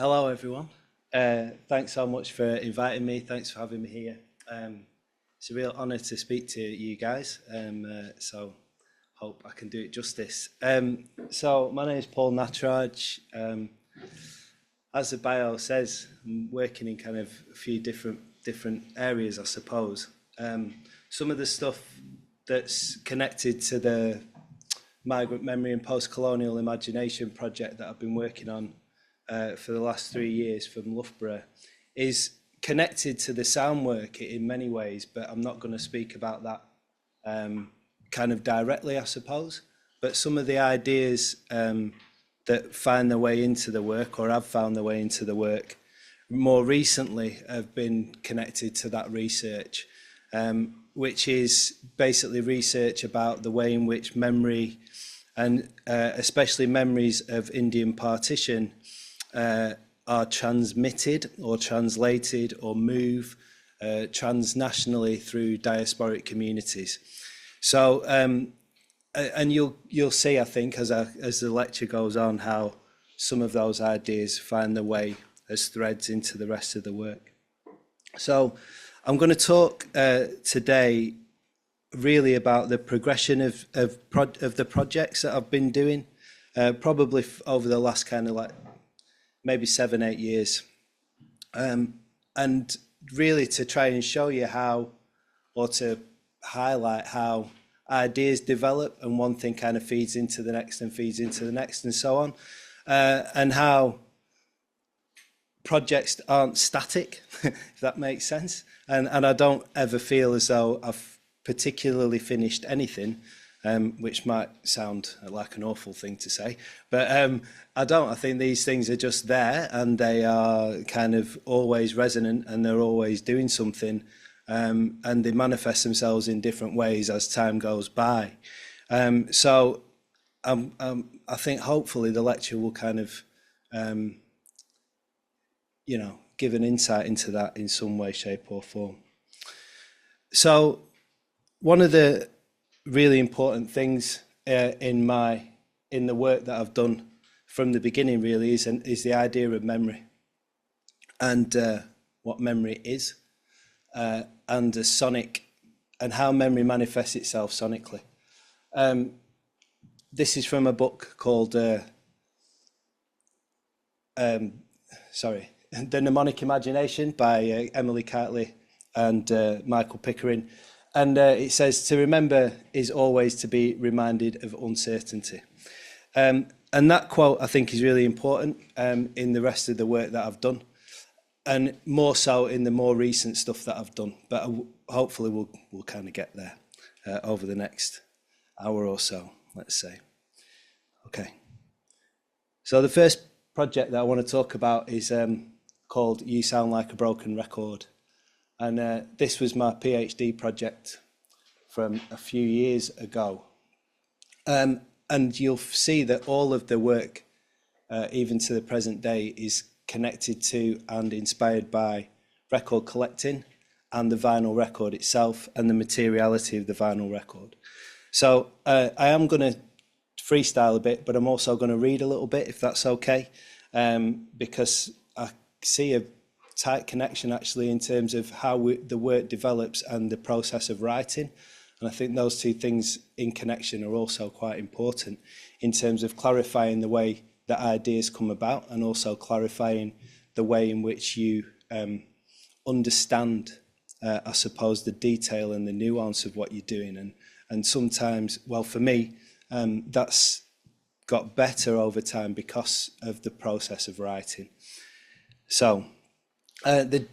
Hello, everyone. Thanks so much for inviting me. Thanks for having me here. It's a real honour to speak to you guys. So hope I can do it justice. So my name is Paul Nataraj. As the bio says, I'm working in kind of a few different areas, I suppose. Some of the stuff that's connected to the Migrant Memory and Post-Colonial Imagination project that I've been working on for the last 3 years from Loughborough is connected to the sound work in many ways, but I'm not going to speak about that kind of directly, I suppose. But some of the ideas that find their way into the work, or have found their way into the work, more recently have been connected to that research, which is basically research about the way in which memory, and especially memories of Indian partition, are transmitted or translated or move transnationally through diasporic communities. So, and you'll see, I think, as the lecture goes on, how some of those ideas find their way as threads into the rest of the work. So, I'm going to talk today really about the progression of the projects that I've been doing, probably over the last kind of like maybe 7-8 years, and really to try and show you how, or to highlight how ideas develop, and one thing kind of feeds into the next and feeds into the next and so on, and how projects aren't static, if that makes sense. And I don't ever feel as though I've particularly finished anything, which might sound like an awful thing to say, but I don't. I think these things are just there, and they are kind of always resonant, and they're always doing something, and they manifest themselves in different ways as time goes by. So I think hopefully the lecture will kind of, give an insight into that in some way, shape or form. So one of the really important things in the work that I've done from the beginning really is the idea of memory, and what memory is, and the sonic, and how memory manifests itself sonically. This is from a book called The Mnemonic Imagination by Emily Cartley and Michael Pickering. And it says, to remember is always to be reminded of uncertainty. And that quote, I think, is really important in the rest of the work that I've done, and more so in the more recent stuff that I've done. But hopefully we'll kind of get there over the next hour or so, let's say. Okay. So the first project that I want to talk about is called You Sound Like a Broken Record. And this was my PhD project from a few years ago. And you'll see that all of the work, even to the present day, is connected to and inspired by record collecting and the vinyl record itself and the materiality of the vinyl record. So I am going to freestyle a bit, but I'm also going to read a little bit, if that's okay, because I see a tight connection actually in terms of how the work develops and the process of writing. And I think those two things in connection are also quite important in terms of clarifying the way that ideas come about, and also clarifying the way in which you understand, I suppose, the detail and the nuance of what you're doing. And sometimes, well, for me, that's got better over time because of the process of writing. So the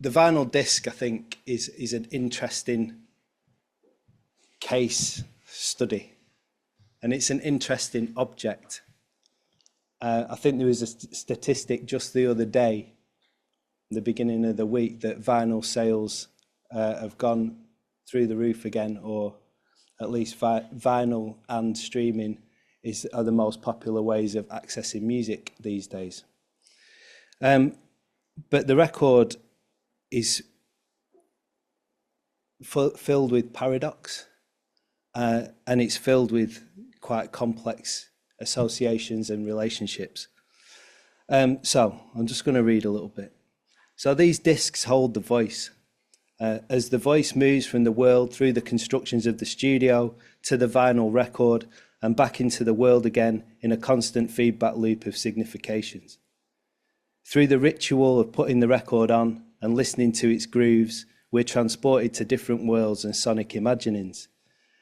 vinyl disc, I think, is an interesting case study, and it's an interesting object. I think there was a statistic just the other day, the beginning of the week, that vinyl sales have gone through the roof again, or at least vinyl and streaming are the most popular ways of accessing music these days. But the record is filled with paradox, and it's filled with quite complex associations and relationships. So I'm just going to read a little bit. So these discs hold the voice. As the voice moves from the world through the constructions of the studio to the vinyl record and back into the world again in a constant feedback loop of significations. Through the ritual of putting the record on and listening to its grooves, we're transported to different worlds and sonic imaginings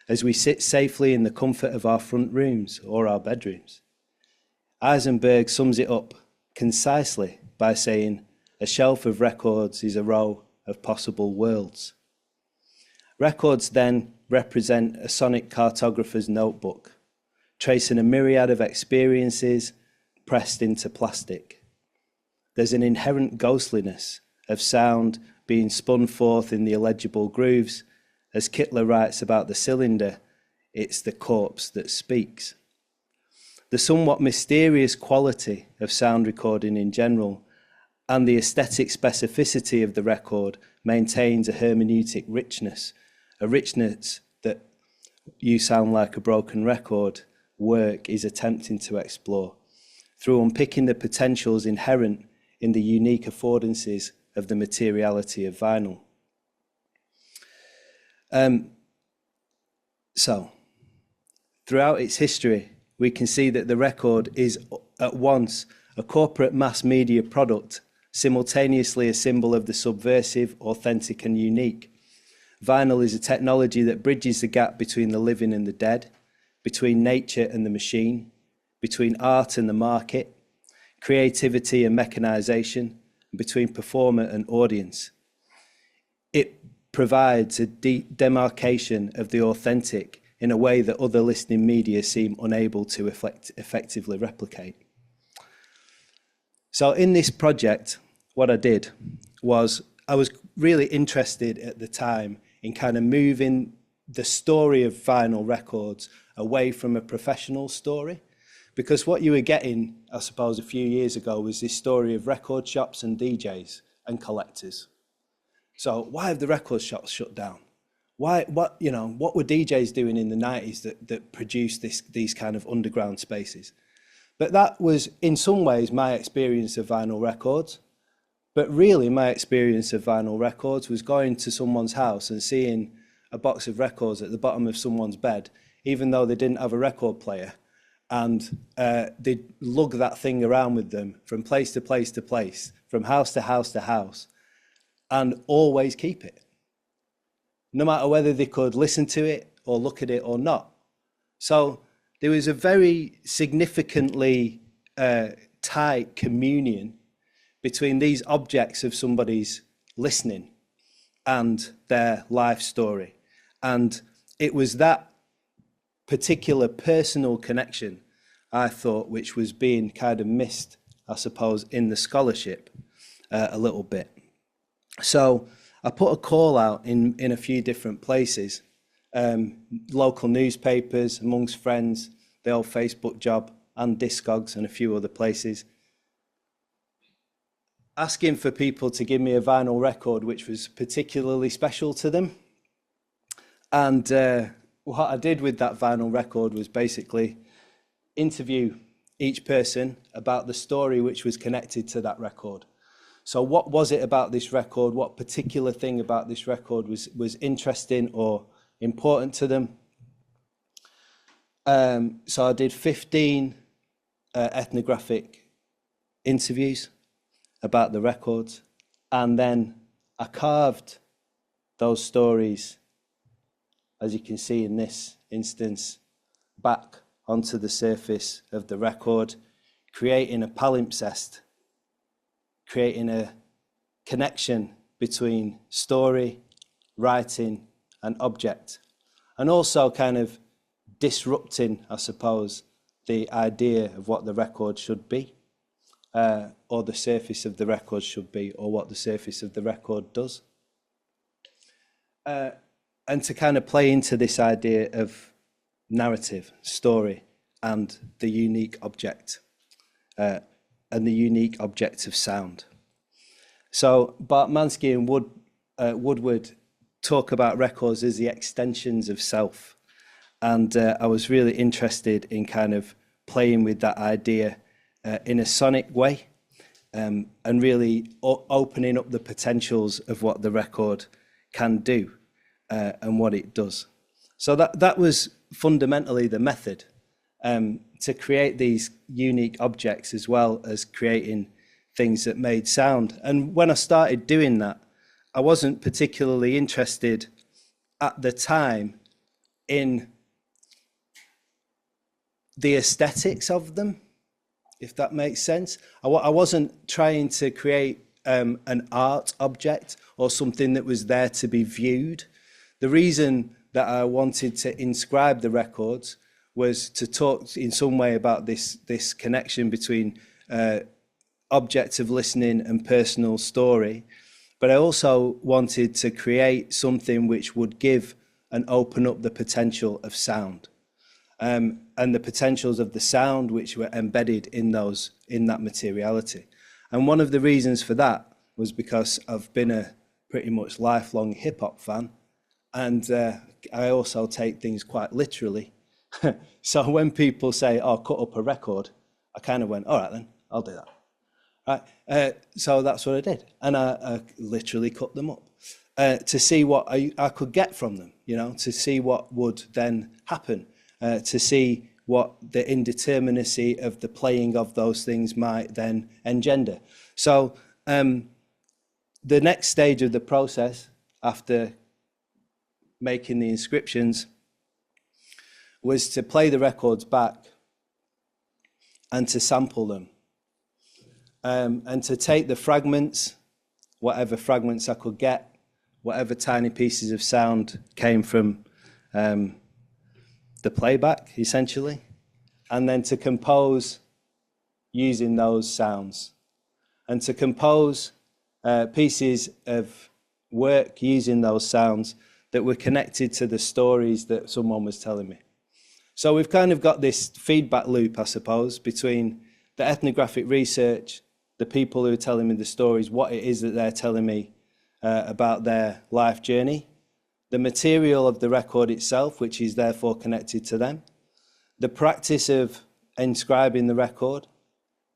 as we sit safely in the comfort of our front rooms or our bedrooms. Eisenberg sums it up concisely by saying, a shelf of records is a row of possible worlds. Records then represent a sonic cartographer's notebook, tracing a myriad of experiences pressed into plastic. There's an inherent ghostliness of sound being spun forth in the illegible grooves. As Kittler writes about the cylinder, it's the corpse that speaks. The somewhat mysterious quality of sound recording in general and the aesthetic specificity of the record maintains a hermeneutic richness, a richness that You Sound Like a Broken Record work is attempting to explore through unpicking the potentials inherent in the unique affordances of the materiality of vinyl. So, throughout its history, we can see that the record is at once a corporate mass media product, simultaneously a symbol of the subversive, authentic and unique. Vinyl is a technology that bridges the gap between the living and the dead, between nature and the machine, between art and the market, creativity and mechanization, and between performer and audience. It provides a demarcation of the authentic in a way that other listening media seem unable to effectively replicate. So in this project, what I did was I was really interested at the time in kind of moving the story of vinyl records away from a professional story, because what you were getting, I suppose, a few years ago was this story of record shops and DJs and collectors. So why have the record shops shut down? What were DJs doing in the 90s that produced these kind of underground spaces? But that was, in some ways, my experience of vinyl records. But really, my experience of vinyl records was going to someone's house and seeing a box of records at the bottom of someone's bed, even though they didn't have a record player. And they'd lug that thing around with them from place to place to place, from house to house to house, and always keep it, no matter whether they could listen to it or look at it or not. So there was a very significantly tight communion between these objects of somebody's listening and their life story. And it was that particular personal connection, I thought, which was being kind of missed, I suppose, in the scholarship a little bit. So I put a call out in a few different places, local newspapers, amongst friends, the old Facebook job, and Discogs and a few other places, asking for people to give me a vinyl record which was particularly special to them. And what I did with that vinyl record was basically interview each person about the story which was connected to that record. So what was it about this record? What particular thing about this record was interesting or important to them? So I did 15 ethnographic interviews about the records, and then I carved those stories, as you can see in this instance, back onto the surface of the record, creating a palimpsest, creating a connection between story, writing, and object, and also kind of disrupting, I suppose, the idea of what the record should be, or the surface of the record should be, or what the surface of the record does. And to kind of play into this idea of narrative, story, and the unique object, and the unique object of sound. So Bartmansky and Woodward talk about records as the extensions of self. And I was really interested in kind of playing with that idea in a sonic way, and really opening up the potentials of what the record can do and what it does. So that was fundamentally the method, to create these unique objects as well as creating things that made sound. And when I started doing that, I wasn't particularly interested at the time in the aesthetics of them, if that makes sense. I wasn't trying to create an art object or something that was there to be viewed. The reason that I wanted to inscribe the records was to talk in some way about this connection between object of listening and personal story. But I also wanted to create something which would give and open up the potential of sound, and the potentials of the sound which were embedded in that materiality. And one of the reasons for that was because I've been a pretty much lifelong hip hop fan, and I also take things quite literally. So when people say, "Oh, cut up a record," I kind of went, "All right then, I'll do that." Right, so that's what I did, and I literally cut them up to see what I could get from them, to see what would then happen, to see what the indeterminacy of the playing of those things might then engender. So the next stage of the process after making the inscriptions was to play the records back and to sample them. And to take the fragments, whatever fragments I could get, whatever tiny pieces of sound came from the playback, essentially, and then to compose using those sounds, and to compose pieces of work using those sounds that were connected to the stories that someone was telling me. So we've kind of got this feedback loop, I suppose, between the ethnographic research, the people who are telling me the stories, what it is that they're telling me about their life journey, the material of the record itself, which is therefore connected to them, the practice of inscribing the record,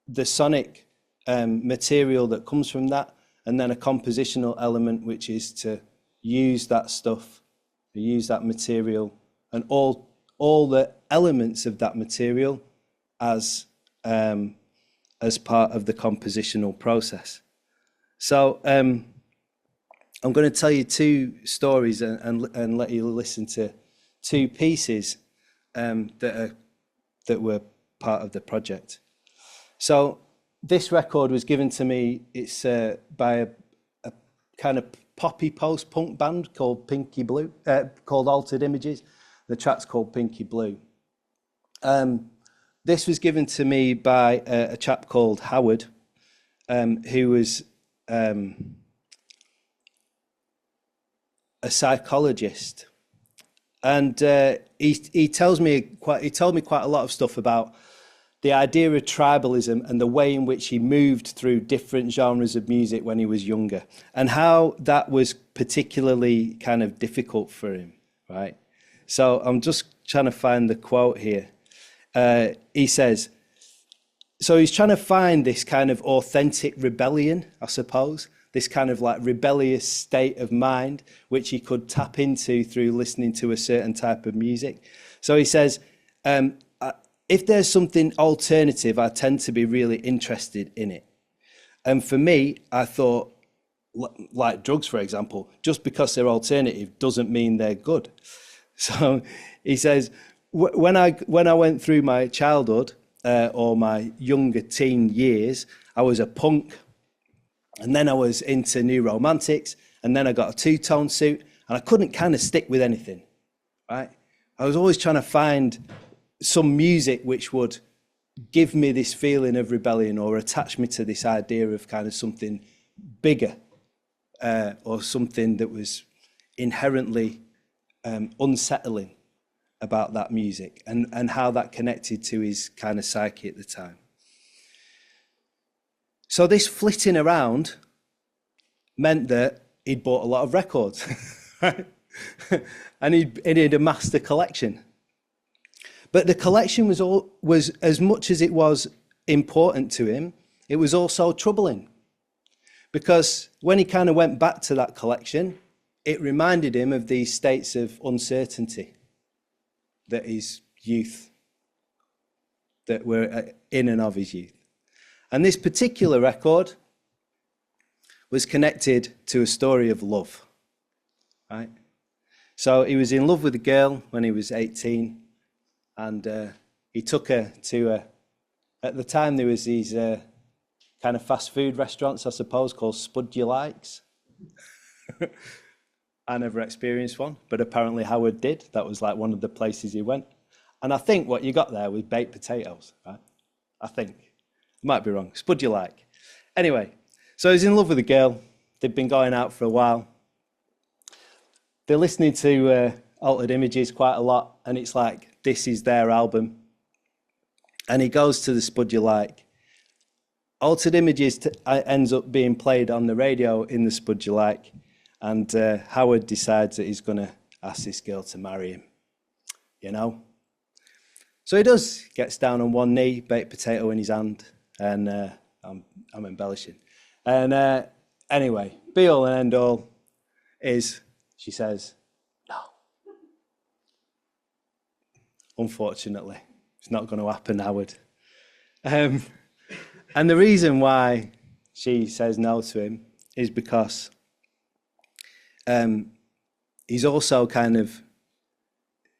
the sonic material that comes from that, and then a compositional element, which is to use that stuff, use that material, and all the elements of that material as part of the compositional process. So I'm going to tell you two stories and let you listen to two pieces that were part of the project. So this record was given to me. It's by a kind of poppy post-punk band called Pinky Blue, called Altered Images. The track's called Pinky Blue. This was given to me by a chap called Howard, who was a psychologist, and he told me quite a lot of stuff about the idea of tribalism and the way in which he moved through different genres of music when he was younger, and how that was particularly kind of difficult for him, right? So I'm just trying to find the quote here. He says, so he's trying to find this kind of authentic rebellion, I suppose, this kind of like rebellious state of mind, which he could tap into through listening to a certain type of music. So he says, if there's something alternative, I tend to be really interested in it. And for me, I thought, like drugs, for example, just because they're alternative doesn't mean they're good. So he says, when I went through my childhood or my younger teen years, I was a punk, and then I was into new romantics, and then I got a two-tone suit, and I couldn't kind of stick with anything, right? I was always trying to find some music which would give me this feeling of rebellion or attach me to this idea of kind of something bigger or something that was inherently unsettling about that music and how that connected to his kind of psyche at the time. So this flitting around meant that he'd bought a lot of records, right? and he'd amassed a collection. But the collection was as much as it was important to him, it was also troubling, because when he kind of went back to that collection, it reminded him of these states of uncertainty that his youth, that were in and of his youth. And this particular record was connected to a story of love, right? So he was in love with a girl when he was 18, and he took her to at the time there was these kind of fast food restaurants, I suppose, called Spud You Likes. I never experienced one, but apparently Howard did. That was like one of the places he went. And I think what you got there was baked potatoes, right? I think. I might be wrong. Spud You Like. Anyway, so he's in love with a girl. They've been going out for a while. They're listening to Altered Images quite a lot, and it's like, this is their album. And he goes to the Spud You Like. Altered Images ends up being played on the radio in the Spud You Like, and Howard decides that he's going to ask this girl to marry him, you know? So he does, gets down on one knee, baked potato in his hand, and I'm embellishing. And anyway, be all and end all is, she says, no. Unfortunately, it's not going to happen, Howard. And the reason why she says no to him is because he's also kind of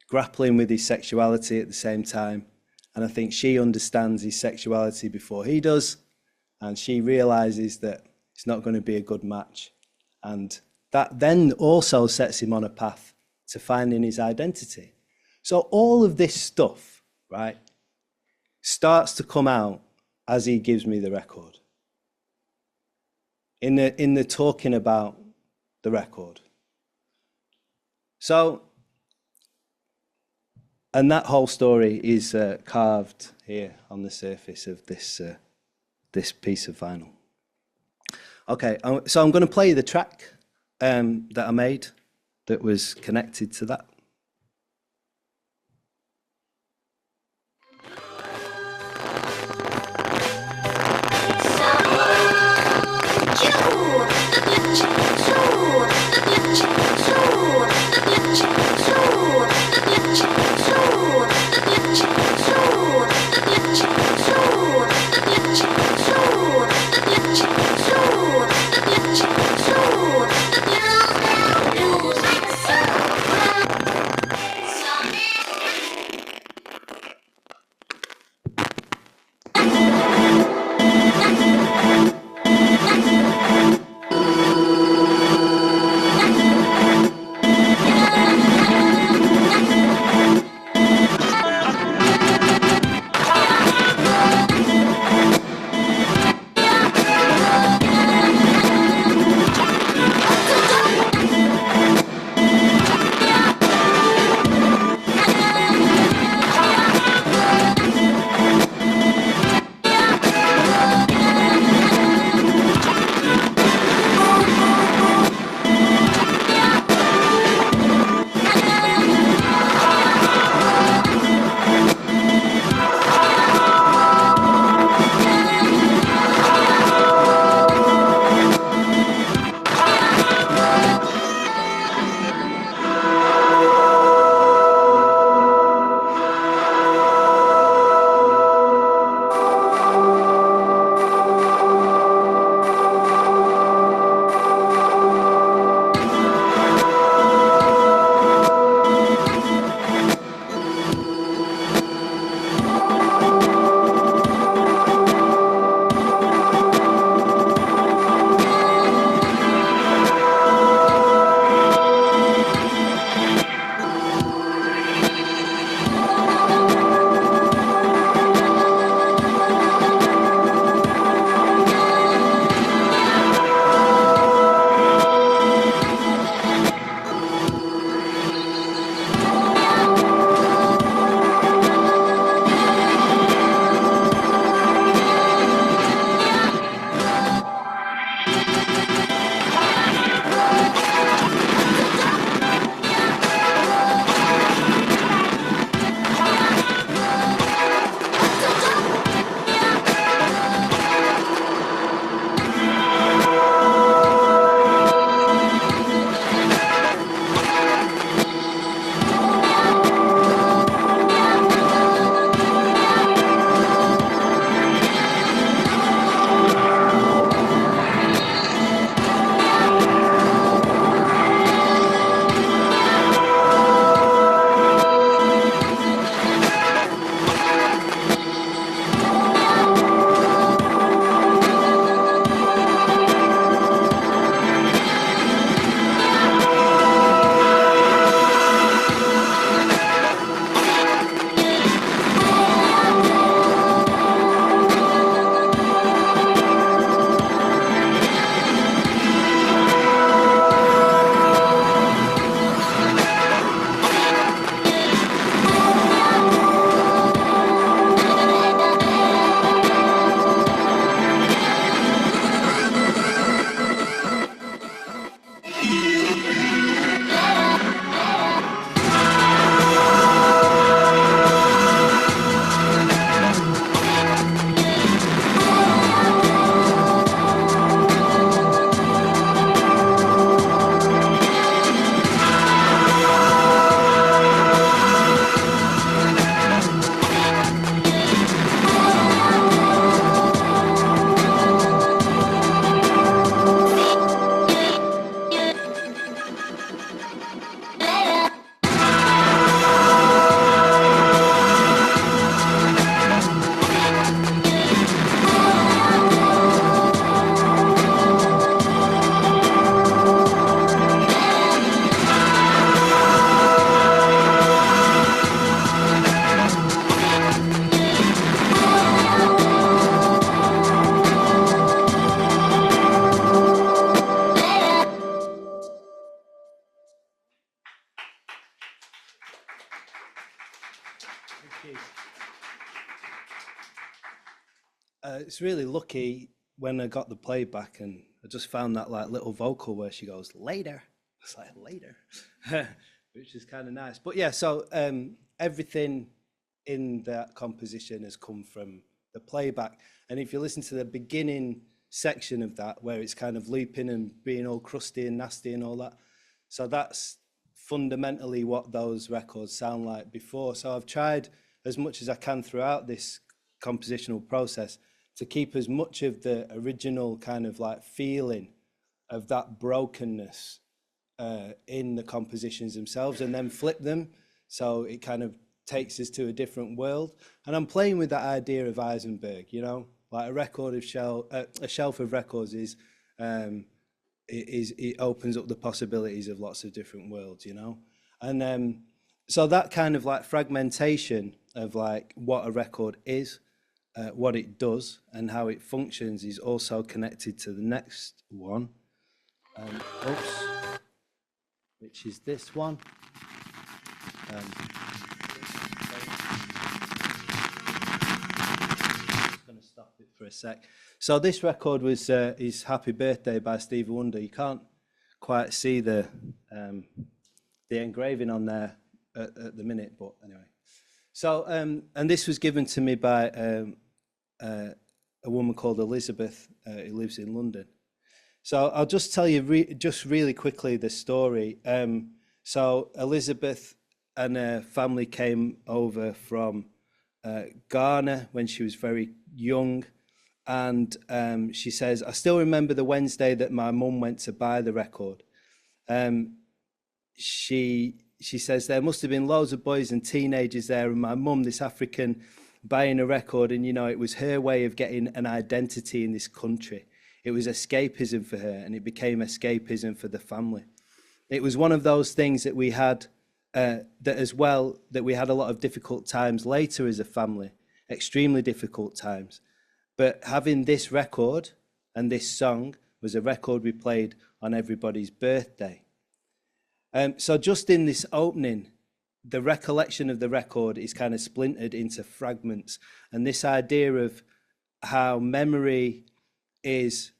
grappling with his sexuality at the same time. And I think she understands his sexuality before he does. And she realizes that it's not going to be a good match. And that then also sets him on a path to finding his identity. So all of this stuff, right, starts to come out as he gives me the record. In the talking about the record. So, and that whole story is carved here on the surface of this piece of vinyl. Okay, so I'm going to play the track that I made that was connected to that. you. It's really lucky when I got the playback and I just found that like little vocal where she goes, later. It's like, later, which is kind of nice. But yeah, so everything in that composition has come from the playback. And if you listen to the beginning section of that, where it's kind of looping and being all crusty and nasty and all that, so that's fundamentally what those records sound like before. So I've tried as much as I can throughout this compositional process to keep as much of the original kind of like feeling of that brokenness in the compositions themselves, and then flip them so it kind of takes us to a different world. And I'm playing with that idea of Eisenberg, you know, like a record of a shelf of records is it opens up the possibilities of lots of different worlds, you know. And so that kind of like fragmentation of like what a record is, what it does and how it functions is also connected to the next one, which is this one. I'm just going to stop it for a sec. So this record was is Happy Birthday by Stevie Wonder. You can't quite see the engraving on there at the minute, but anyway. So and this was given to me by a woman called Elizabeth who lives in London. So I'll just tell you just really quickly the story. So Elizabeth and her family came over from Ghana when she was very young. And she says, I still remember the Wednesday that my mum went to buy the record. She says there must have been loads of boys and teenagers there, and my mum, this African, buying a record, and you know, it was her way of getting an identity in this country. It was escapism for her, and it became escapism for the family. It was one of those things that we had that we had a lot of difficult times later as a family, extremely difficult times. But having this record and this song was a record we played on everybody's birthday. So just in this opening, the recollection of the record is kind of splintered into fragments. And this idea of how memory is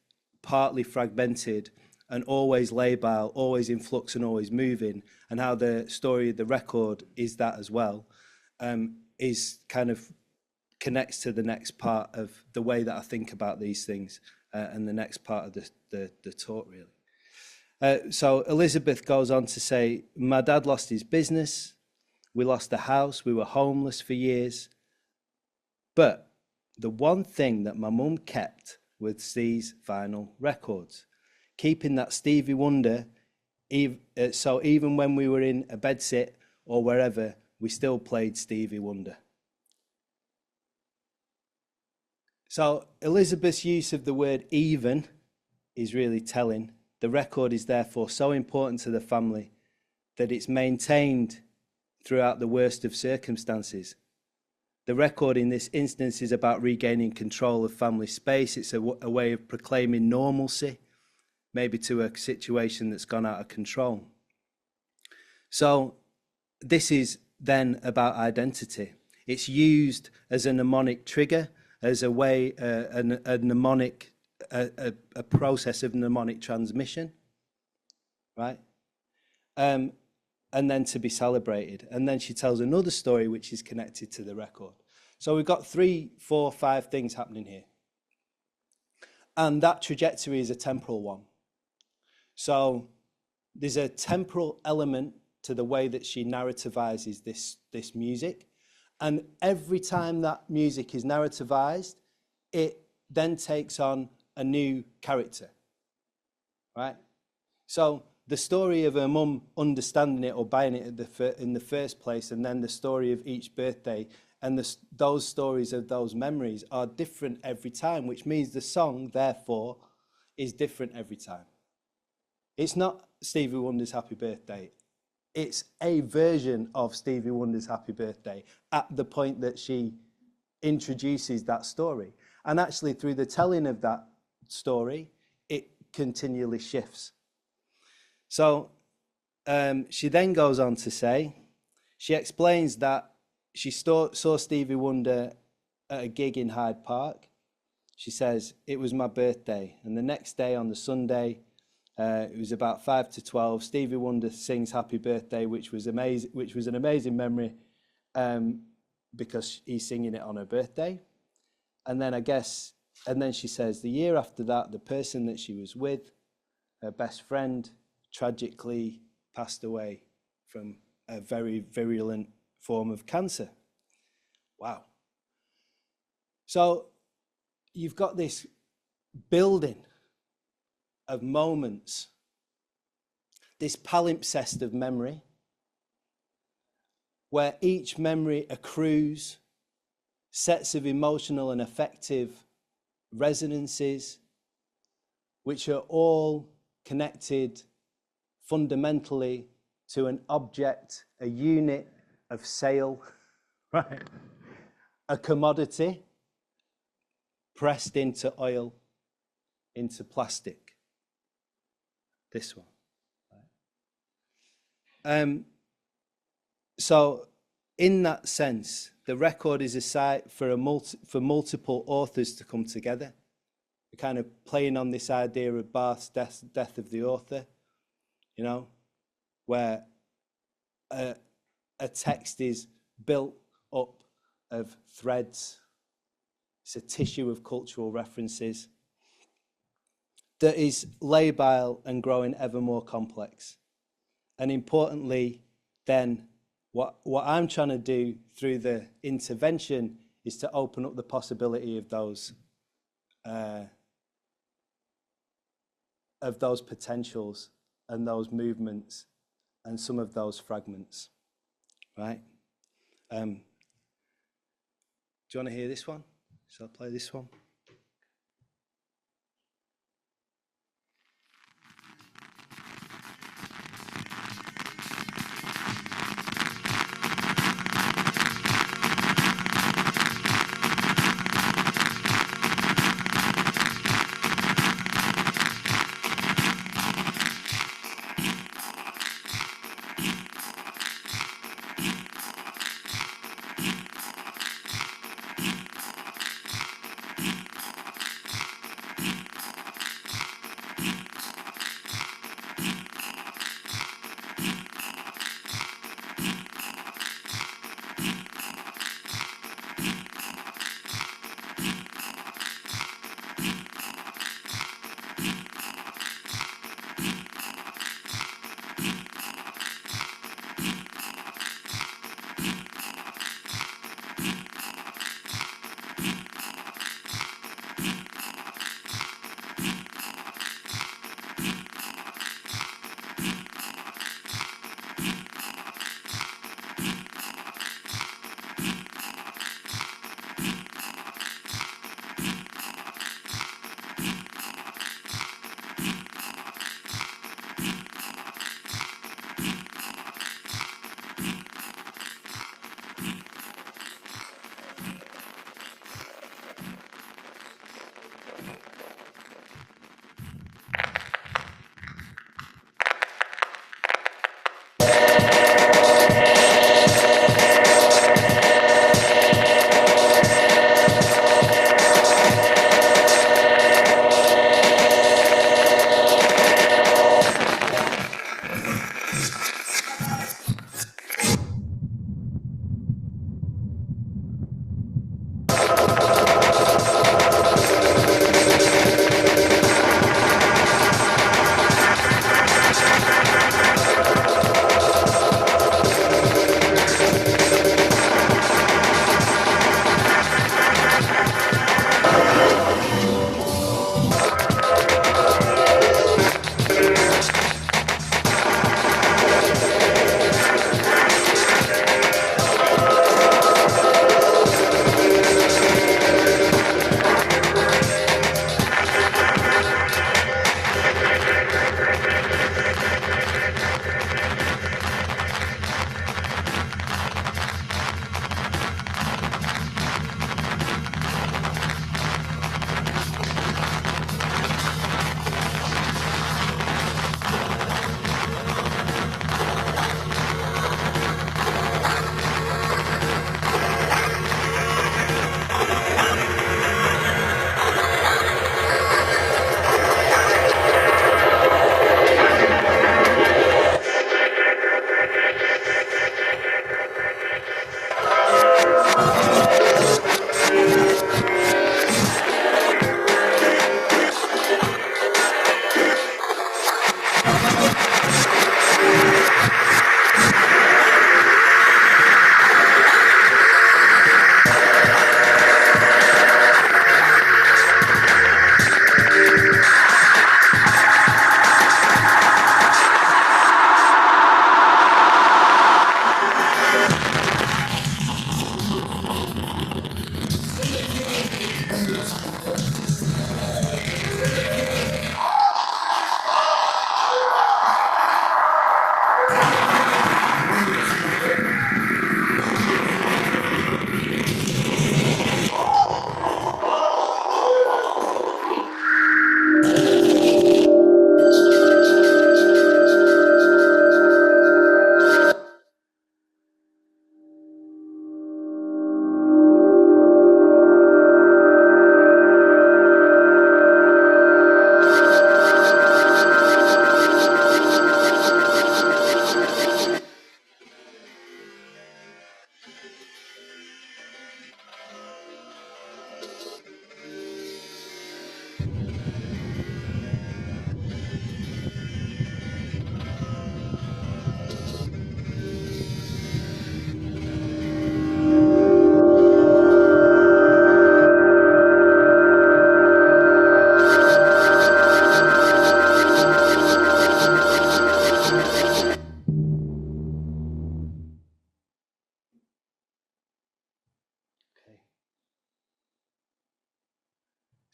partly fragmented and always labile, always in flux and always moving, and how the story of the record is that as well, is kind of connects to the next part of the way that I think about these things and the next part of the talk, really. So Elizabeth goes on to say, my dad lost his business, we lost the house, we were homeless for years. But the one thing that my mum kept was these vinyl records, keeping that Stevie Wonder, so even when we were in a bedsit or wherever, we still played Stevie Wonder. So Elizabeth's use of the word even is really telling. The record is therefore so important to the family that it's maintained throughout the worst of circumstances. The record in this instance is about regaining control of family space. It's a way of proclaiming normalcy, maybe to a situation that's gone out of control. So this is then about identity. It's used as a mnemonic trigger, as a way, a mnemonic, a process of mnemonic transmission, right? And then to be celebrated. And then she tells another story which is connected to the record. So we've got 3, 4, 5 things happening here. And that trajectory is a temporal one. So there's a temporal element to the way that she narrativizes this music. And every time that music is narrativized, it then takes on a new character, right? So the story of her mum understanding it or buying it in the first place, and then the story of each birthday, and those stories of those memories are different every time, which means the song, therefore, is different every time. It's not Stevie Wonder's Happy Birthday. It's a version of Stevie Wonder's Happy Birthday at the point that she introduces that story. And actually, through the telling of that story, it continually shifts. So she then goes on to say, she explains that she saw Stevie Wonder at a gig in Hyde Park. She says, it was my birthday. And the next day on the Sunday, it was about 5 to 12, Stevie Wonder sings Happy Birthday, which was amazing, which was an amazing memory because he's singing it on her birthday. And then and then she says, the year after that, the person that she was with, her best friend, tragically passed away from a very virulent form of cancer. Wow. So you've got this building of moments, this palimpsest of memory, where each memory accrues sets of emotional and affective resonances, which are all connected fundamentally to an object, a unit of sale, right? A commodity pressed into oil, into plastic. This one. Right? So in that sense, the record is a site for multiple authors to come together. We're kind of playing on this idea of Barth's death of the author, you know, where a text is built up of threads. It's a tissue of cultural references that is labile and growing ever more complex. And importantly, then, what I'm trying to do through the intervention is to open up the possibility of those potentials and those movements and some of those fragments, right? Do you want to hear this one? Shall I play this one?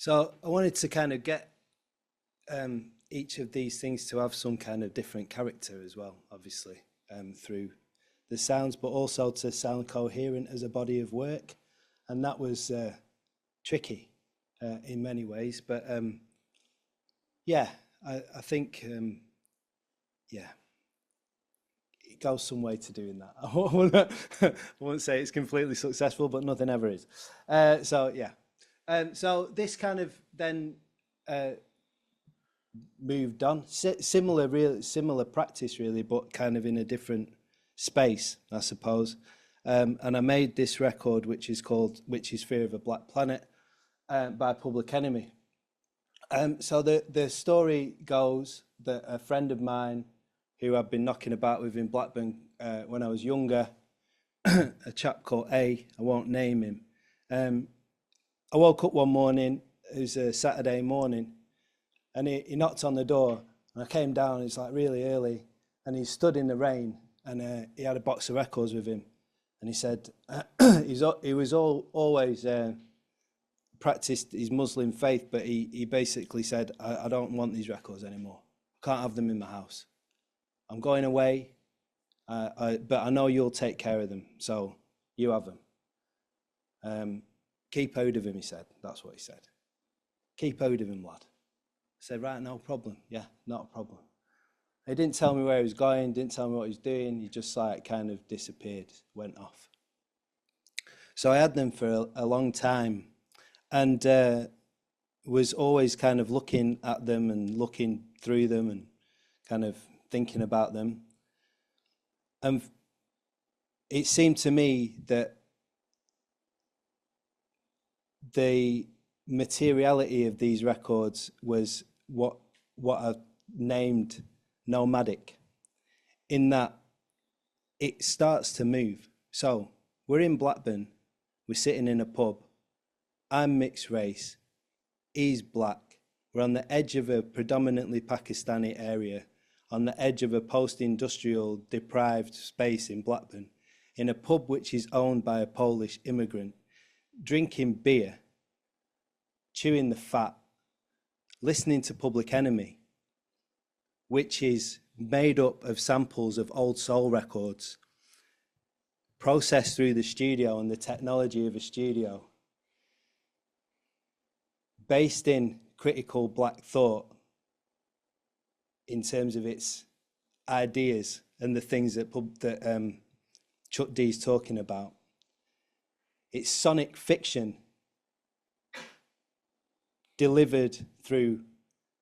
So I wanted to kind of get each of these things to have some kind of different character as well, obviously, through the sounds, but also to sound coherent as a body of work. And that was tricky in many ways. But yeah, I think, yeah, it goes some way to doing that. I won't say it's completely successful, but nothing ever is. So yeah. So this kind of then moved on. Similar practice really, but kind of in a different space, I suppose. And I made this record, which is Fear of a Black Planet, by Public Enemy. So the story goes that a friend of mine who I'd been knocking about with in Blackburn when I was younger, a chap called I won't name him. I woke up one morning, it was a Saturday morning, and he knocked on the door, and I came down, it's like really early, and he stood in the rain, and he had a box of records with him, and he said, he was always practiced his Muslim faith, but he basically said, I don't want these records anymore, I can't have them in my house, I'm going away, but I know you'll take care of them, so you have them. Keep out of him, he said. That's what he said. Keep out of him, lad. I said, right, no problem. Yeah, not a problem. He didn't tell me where he was going, didn't tell me what he was doing. He just like kind of disappeared, went off. So I had them for a long time and was always kind of looking at them and looking through them and kind of thinking about them. And it seemed to me that the materiality of these records was what I named nomadic, in that it starts to move. So we're in Blackburn, we're sitting in a pub, I'm mixed race, he's black, we're on the edge of a predominantly Pakistani area, on the edge of a post-industrial deprived space in Blackburn, in a pub which is owned by a Polish immigrant, drinking beer, chewing the fat, listening to Public Enemy, which is made up of samples of old soul records, processed through the studio and the technology of a studio, based in critical black thought in terms of its ideas and the things that Chuck D's talking about. It's sonic fiction delivered through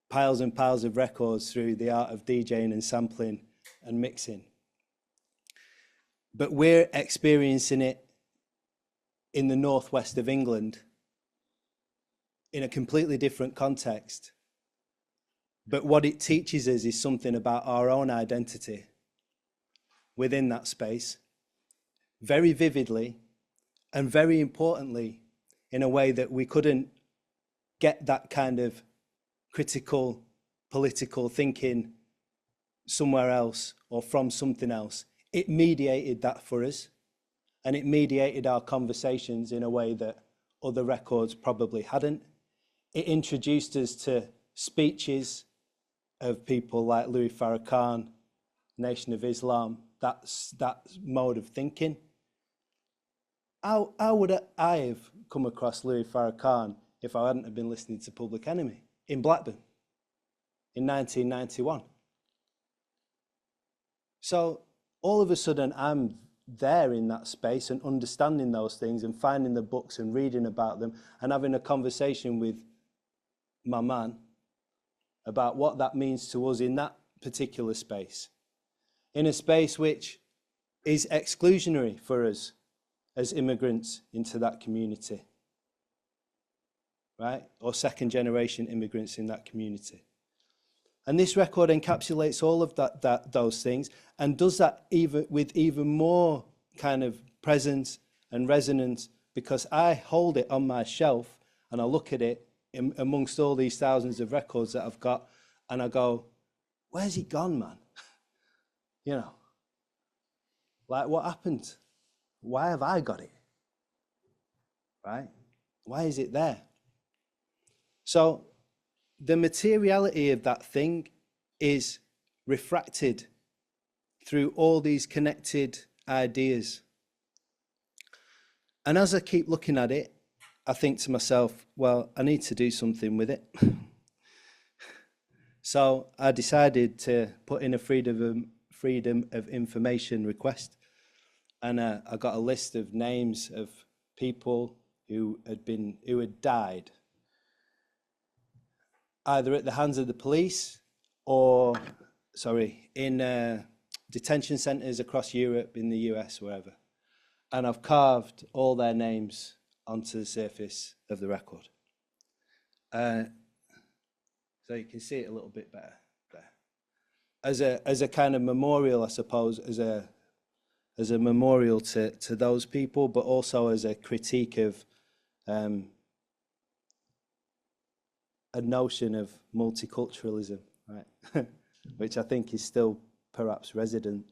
piles and piles of records through the art of DJing and sampling and mixing. But we're experiencing it in the northwest of England in a completely different context. But what it teaches us is something about our own identity within that space, very vividly and very importantly, in a way that we couldn't get that kind of critical political thinking somewhere else or from something else. It mediated that for us, and it mediated our conversations in a way that other records probably hadn't. It introduced us to speeches of people like Louis Farrakhan, Nation of Islam, that mode of thinking. How would I have come across Louis Farrakhan if I hadn't have been listening to Public Enemy in Blackburn in 1991? So all of a sudden I'm there in that space and understanding those things and finding the books and reading about them and having a conversation with my man about what that means to us in that particular space, in a space which is exclusionary for us as immigrants into that community, right? Or second generation immigrants in that community. And this record encapsulates all of those things and does that with even more kind of presence and resonance, because I hold it on my shelf and I look at it amongst all these thousands of records that I've got and I go, where's it gone, man? You know, like what happened? Why have I got it? Right? Why is it there? So the materiality of that thing is refracted through all these connected ideas. And as I keep looking at it, I think to myself, well, I need to do something with it. So I decided to put in a freedom of information request. And I got a list of names of people who had died, either at the hands of the police or, in detention centres across Europe, in the US, wherever. And I've carved all their names onto the surface of the record. So you can see it a little bit better there. As a kind of memorial, I suppose, as a memorial to those people, but also as a critique of a notion of multiculturalism, right? Which I think is still perhaps resonant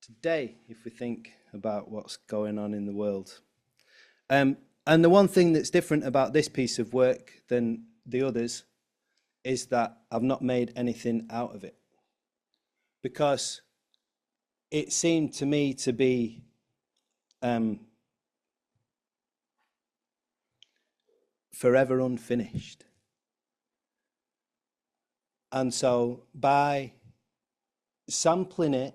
today, if we think about what's going on in the world. And the one thing that's different about this piece of work than the others is that I've not made anything out of it, because it seemed to me to be forever unfinished. And so by sampling it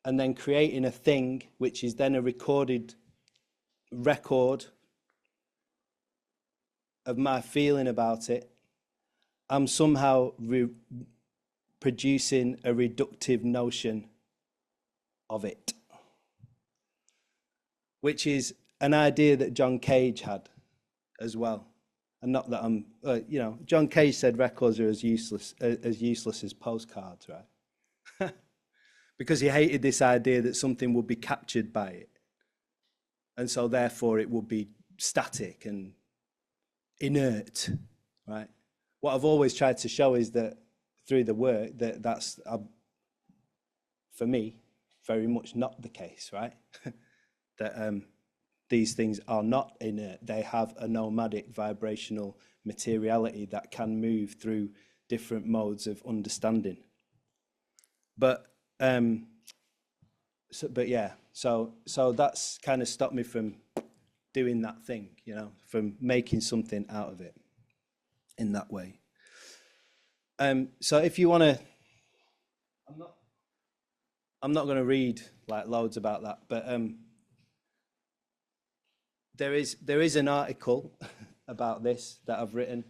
and then creating a thing which is then a recorded record of my feeling about it, I'm somehow producing a reductive notion of it, which is an idea that John Cage had as well. And not that I'm, John Cage said records are as useless as postcards, right? Because he hated this idea that something would be captured by it. And so therefore it would be static and inert, right? What I've always tried to show is that through the work that's for me, very much not the case, right? That these things are not inert. They have a nomadic vibrational materiality that can move through different modes of understanding. But so that's kind of stopped me from doing that thing, from making something out of it in that way. So if you want to, I'm not going to read like loads about that, but there is an article about this that I've written,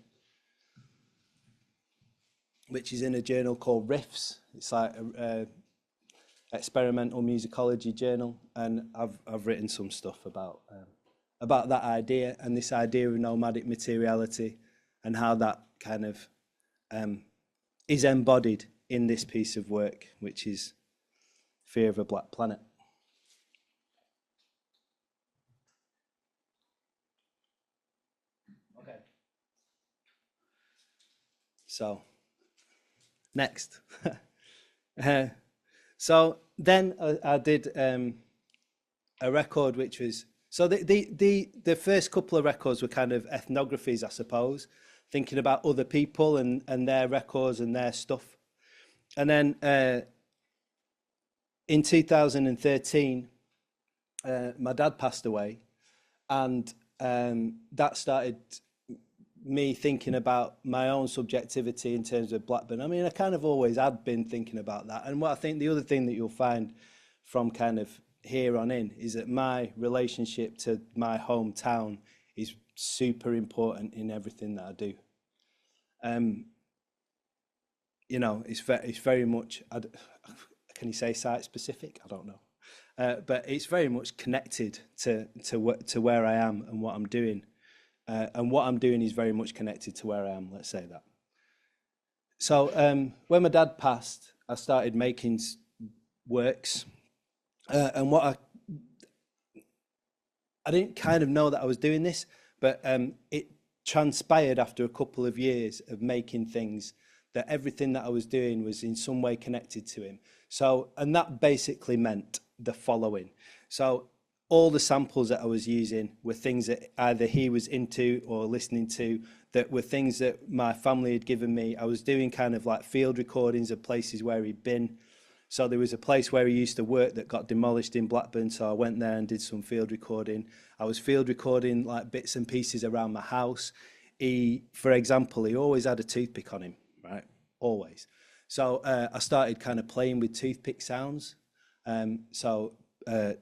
which is in a journal called Riffs. It's like a experimental musicology journal, and I've written some stuff about that idea and this idea of nomadic materiality and how that kind of is embodied in this piece of work, which is Fear of a Black Planet. Okay. So, next. So then I did a record which was, so the first couple of records were kind of ethnographies, I suppose, thinking about other people and their records and their stuff. And then in 2013, my dad passed away, and that started me thinking about my own subjectivity in terms of Blackburn. I mean, I kind of always had been thinking about that. And what I think the other thing that you'll find from kind of here on in is that my relationship to my hometown is super important in everything that I do. It's very much, can you say site specific? I don't know. But it's very much connected to where I am and what I'm doing. And what I'm doing is very much connected to where I am, let's say that. So when my dad passed, I started making works. And what I didn't kind of know that I was doing this, but it transpired after a couple of years of making things that everything that I was doing was in some way connected to him. So, and that basically meant the following. So all the samples that I was using were things that either he was into or listening to, that were things that my family had given me. I was doing kind of like field recordings of places where he'd been. So there was a place where he used to work that got demolished in Blackburn, so I went there and did some field recording. I was field recording like bits and pieces around my house. For example, he always had a toothpick on him, right? Always. So I started kind of playing with toothpick sounds.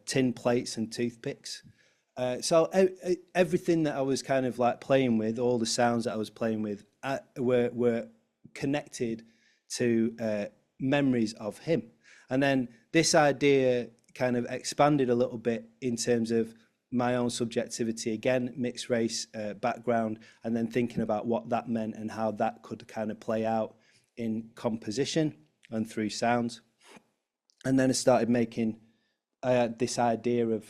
Tin plates and toothpicks. Everything that I was kind of like playing with, all the sounds that I was playing with, were connected to memories of him. And then this idea kind of expanded a little bit in terms of my own subjectivity, again, mixed race background, and then thinking about what that meant and how that could kind of play out in composition and through sounds. And then I started making this idea of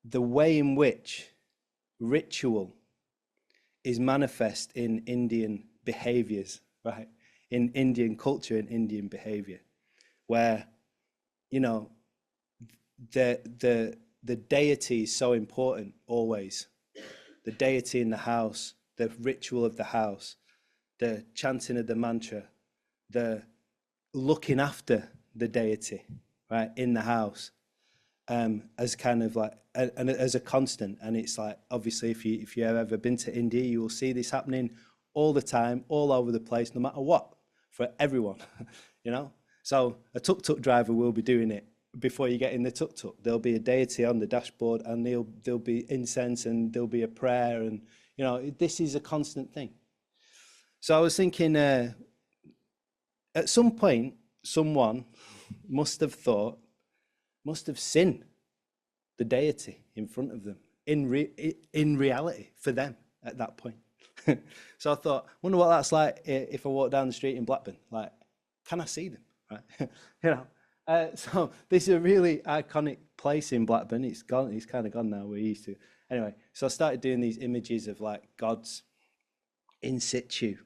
the way in which ritual is manifest in Indian behaviors, right? In Indian culture and Indian behavior, where, you know, the deity is so important always. The deity in the house, the ritual of the house, the chanting of the mantra, the looking after the deity, right, in the house, as kind of like and as a constant. And it's like, obviously, if you have ever been to India, you will see this happening all the time, all over the place, no matter what, for everyone, you know. So a tuk-tuk driver will be doing it before you get in the tuk-tuk. There'll be a deity on the dashboard, and there'll be incense, and there'll be a prayer, and, you know, this is a constant thing. So I was thinking, at some point, someone must have seen the deity in front of them, in reality, for them at that point. So I thought, wonder what that's like if I walk down the street in Blackburn. Like, can I see them? Right? You know. So this is a really iconic place in Blackburn. It's gone. It's kind of gone now. We're used to. Anyway, so I started doing these images of like gods in situ,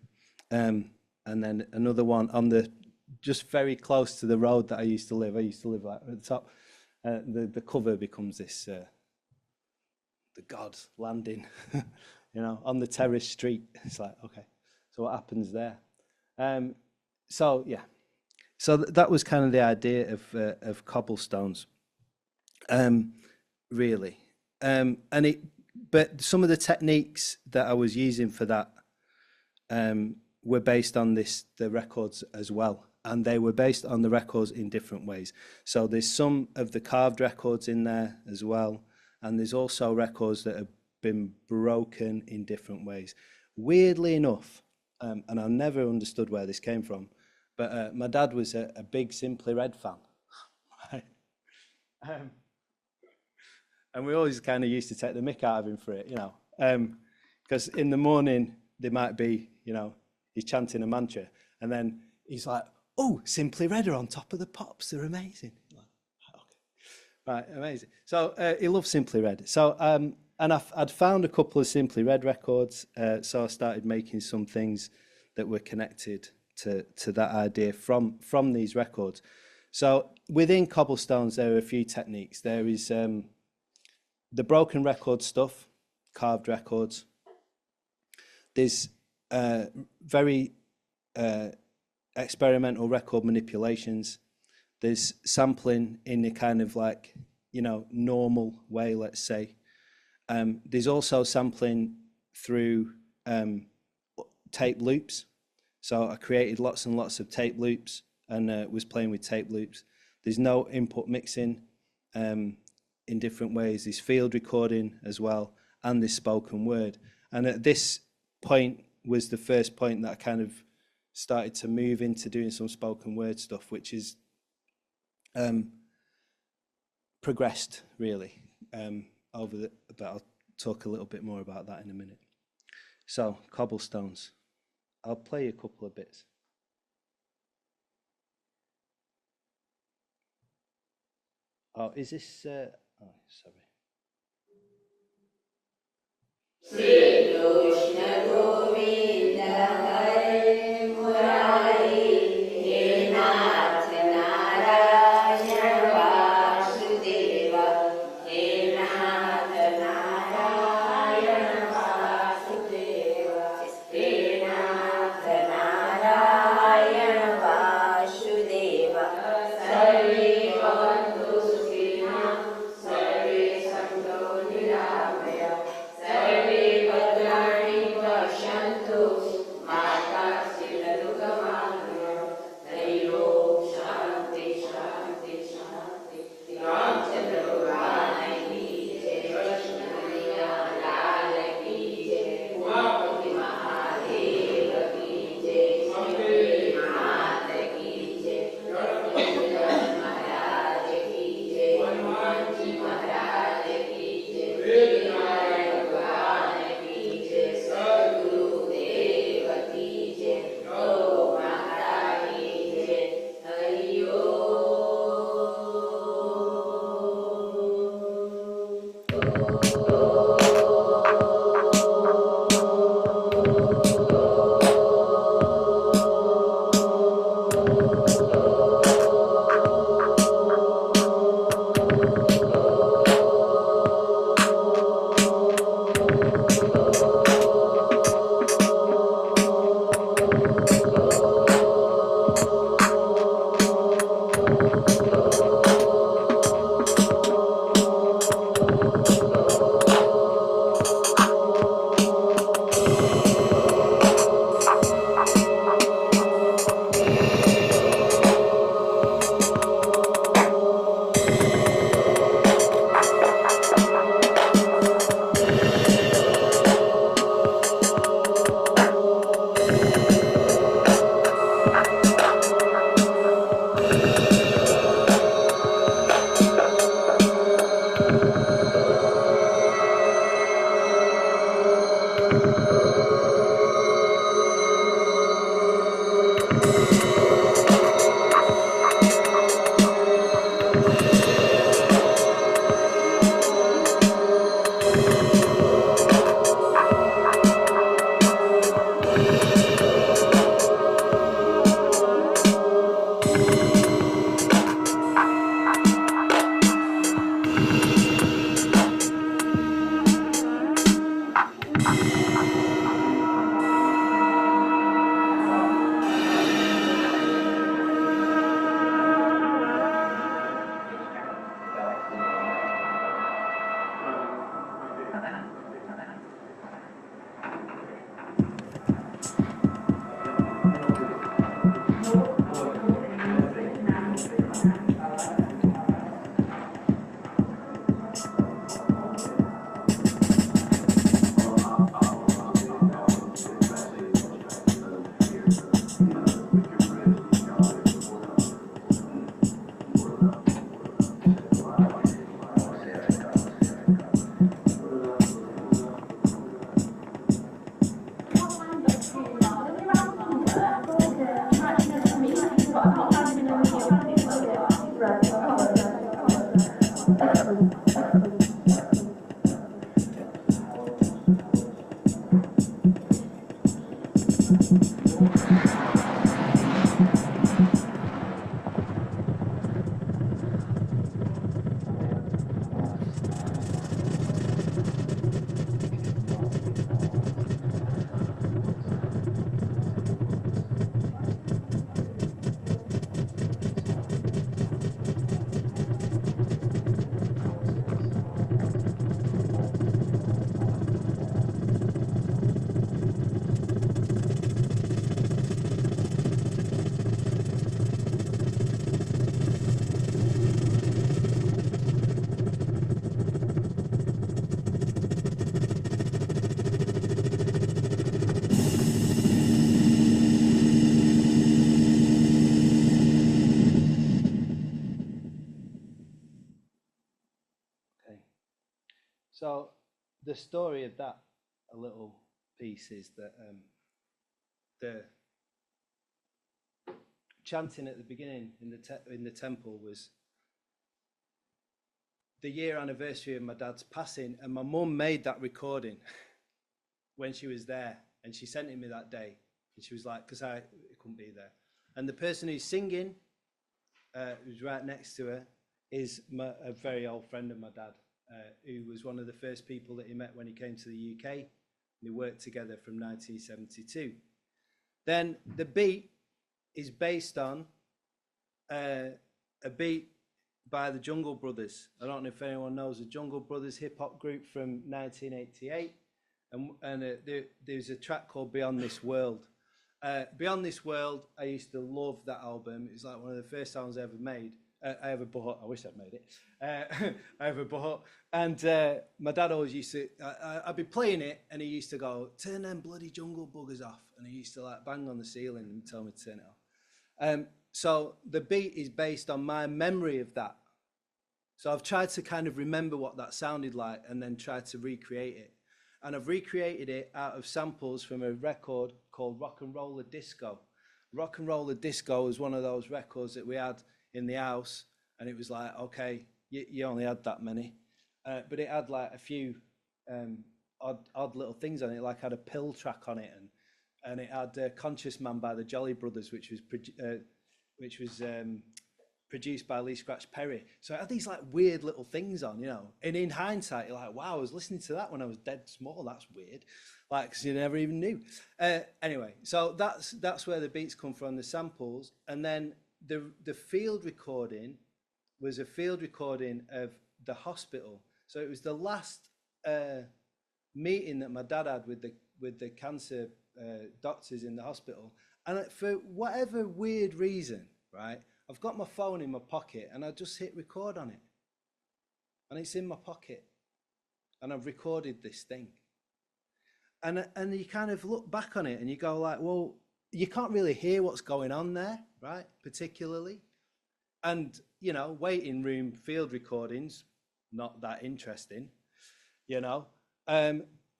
and then another one on the just very close to the road that I used to live. I used to live like at the top. The cover becomes this the god landing, you know, on the terrace street. It's like, okay, so what happens there? So yeah, so that was kind of the idea of cobblestones, really, but some of the techniques that I was using for that were based on the records as well. And they were based on the records in different ways. So there's some of the carved records in there as well. And there's also records that have been broken in different ways. Weirdly enough, and I never understood where this came from, but my dad was a big Simply Red fan. Right? And we always kind of used to take the mick out of him for it, you know. Because in the morning, there might be, you know, he's chanting a mantra. And then he's like, oh, Simply Red are on top of the pops. They're amazing. Like, okay. Right, amazing. So he loves Simply Red. So and I'd found a couple of Simply Red records. So I started making some things that were connected to that idea from these records. So within cobblestones, there are a few techniques. There is the broken record stuff, carved records. There's very experimental record manipulations. There's sampling in a kind of like, you know, normal way, let's say. There's also sampling through tape loops. So I created lots and lots of tape loops and was playing with tape loops. There's no input mixing in different ways. There's field recording as well, and there's spoken word. And at this point was the first point that I kind of started to move into doing some spoken word stuff, which is progressed really but I'll talk a little bit more about that in a minute. So cobblestones, I'll play a couple of bits. Oh, is this oh, sorry. Sri Krishna Govinda Hare Murari He Nath Narayana So the story of that a little piece is that the chanting at the beginning in the temple was the year anniversary of my dad's passing, and my mum made that recording when she was there, and she sent it me that day, and she was like, because I couldn't be there, and the person who's singing, who's right next to her, is a very old friend of my dad, who was one of the first people that he met when he came to the UK. And they worked together from 1972. Then the beat is based on a beat by the Jungle Brothers. I don't know if anyone knows the Jungle Brothers hip-hop group from 1988. And there's a track called Beyond This World. Beyond This World, I used to love that album. It's like one of the first songs I ever made. I ever bought. I wish I'd made it. I ever bought. And my dad always used to. I'd be playing it, and he used to go, "Turn them bloody jungle buggers off." And he used to like bang on the ceiling and tell me to turn it off. So the beat is based on my memory of that. So I've tried to kind of remember what that sounded like, and then tried to recreate it. And I've recreated it out of samples from a record called Rock and Roller Disco. Rock and Roller Disco was one of those records that we had in the house, and it was like, okay, you only had that many, but it had like a few odd little things on it, like had a pill track on it, and it had Conscious Man by the Jolly Brothers, which was produced by Lee Scratch Perry. So it had these like weird little things on, you know, and in hindsight you're like, wow, I was listening to that when I was dead small, that's weird, like, because you never even knew. Anyway, so that's where the beats come from, the samples. And then the field recording was a field recording of the hospital. So it was the last meeting that my dad had with the cancer doctors in the hospital. And for whatever weird reason, right, I've got my phone in my pocket and I just hit record on it. And it's in my pocket. And I've recorded this thing. And you kind of look back on it and you go like, well, you can't really hear what's going on there, right, particularly. And, you know, waiting room field recordings, not that interesting, you know,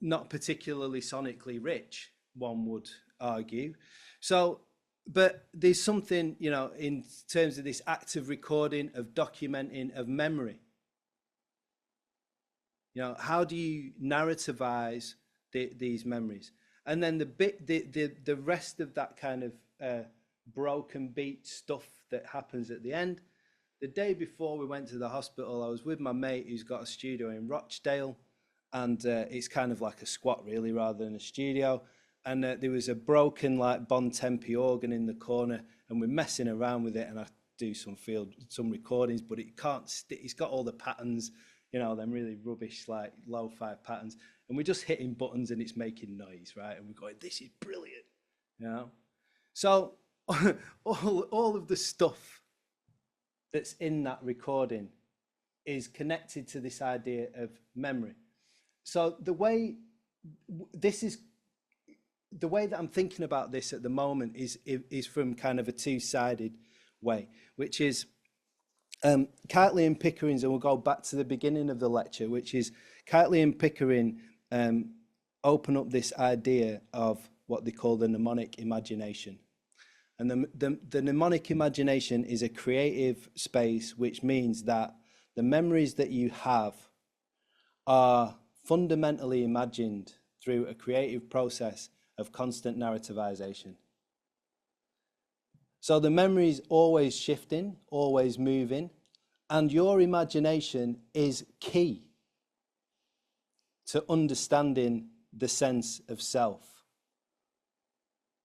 not particularly sonically rich, one would argue. So, but there's something, you know, in terms of this active recording, of documenting, of memory. You know, how do you narrativize these memories? And then the rest of that kind of broken beat stuff that happens at the end. The day before we went to the hospital, I was with my mate who's got a studio in Rochdale, and it's kind of like a squat really rather than a studio. And there was a broken like Bon Tempi organ in the corner, and we're messing around with it, and I do some recordings, but it can't it's got all the patterns, you know, them really rubbish like lo-fi patterns, and we're just hitting buttons and it's making noise, right? And we're going, this is brilliant, you know? So all of the stuff that's in that recording is connected to this idea of memory. So the way that I'm thinking about this at the moment is from kind of a two-sided way, which is Kiteley and Pickering's, and we'll go back to the beginning of the lecture, which is Kiteley and Pickering open up this idea of what they call the mnemonic imagination. And the mnemonic imagination is a creative space, which means that the memories that you have are fundamentally imagined through a creative process of constant narrativization. So the memory is always shifting, always moving, and your imagination is key to understanding the sense of self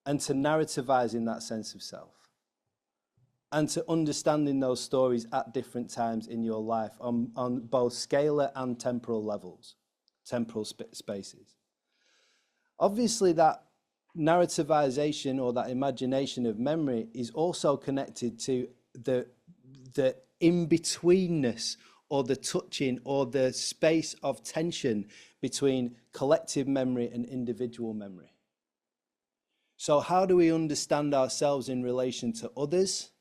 and to narrativizing that sense of self and to understanding those stories at different times in your life on both scalar and temporal levels, temporal spaces. Obviously, that narrativization or that imagination of memory is also connected to the in-betweenness or the touching or the space of tension between collective memory and individual memory. So how do we understand ourselves in relation to others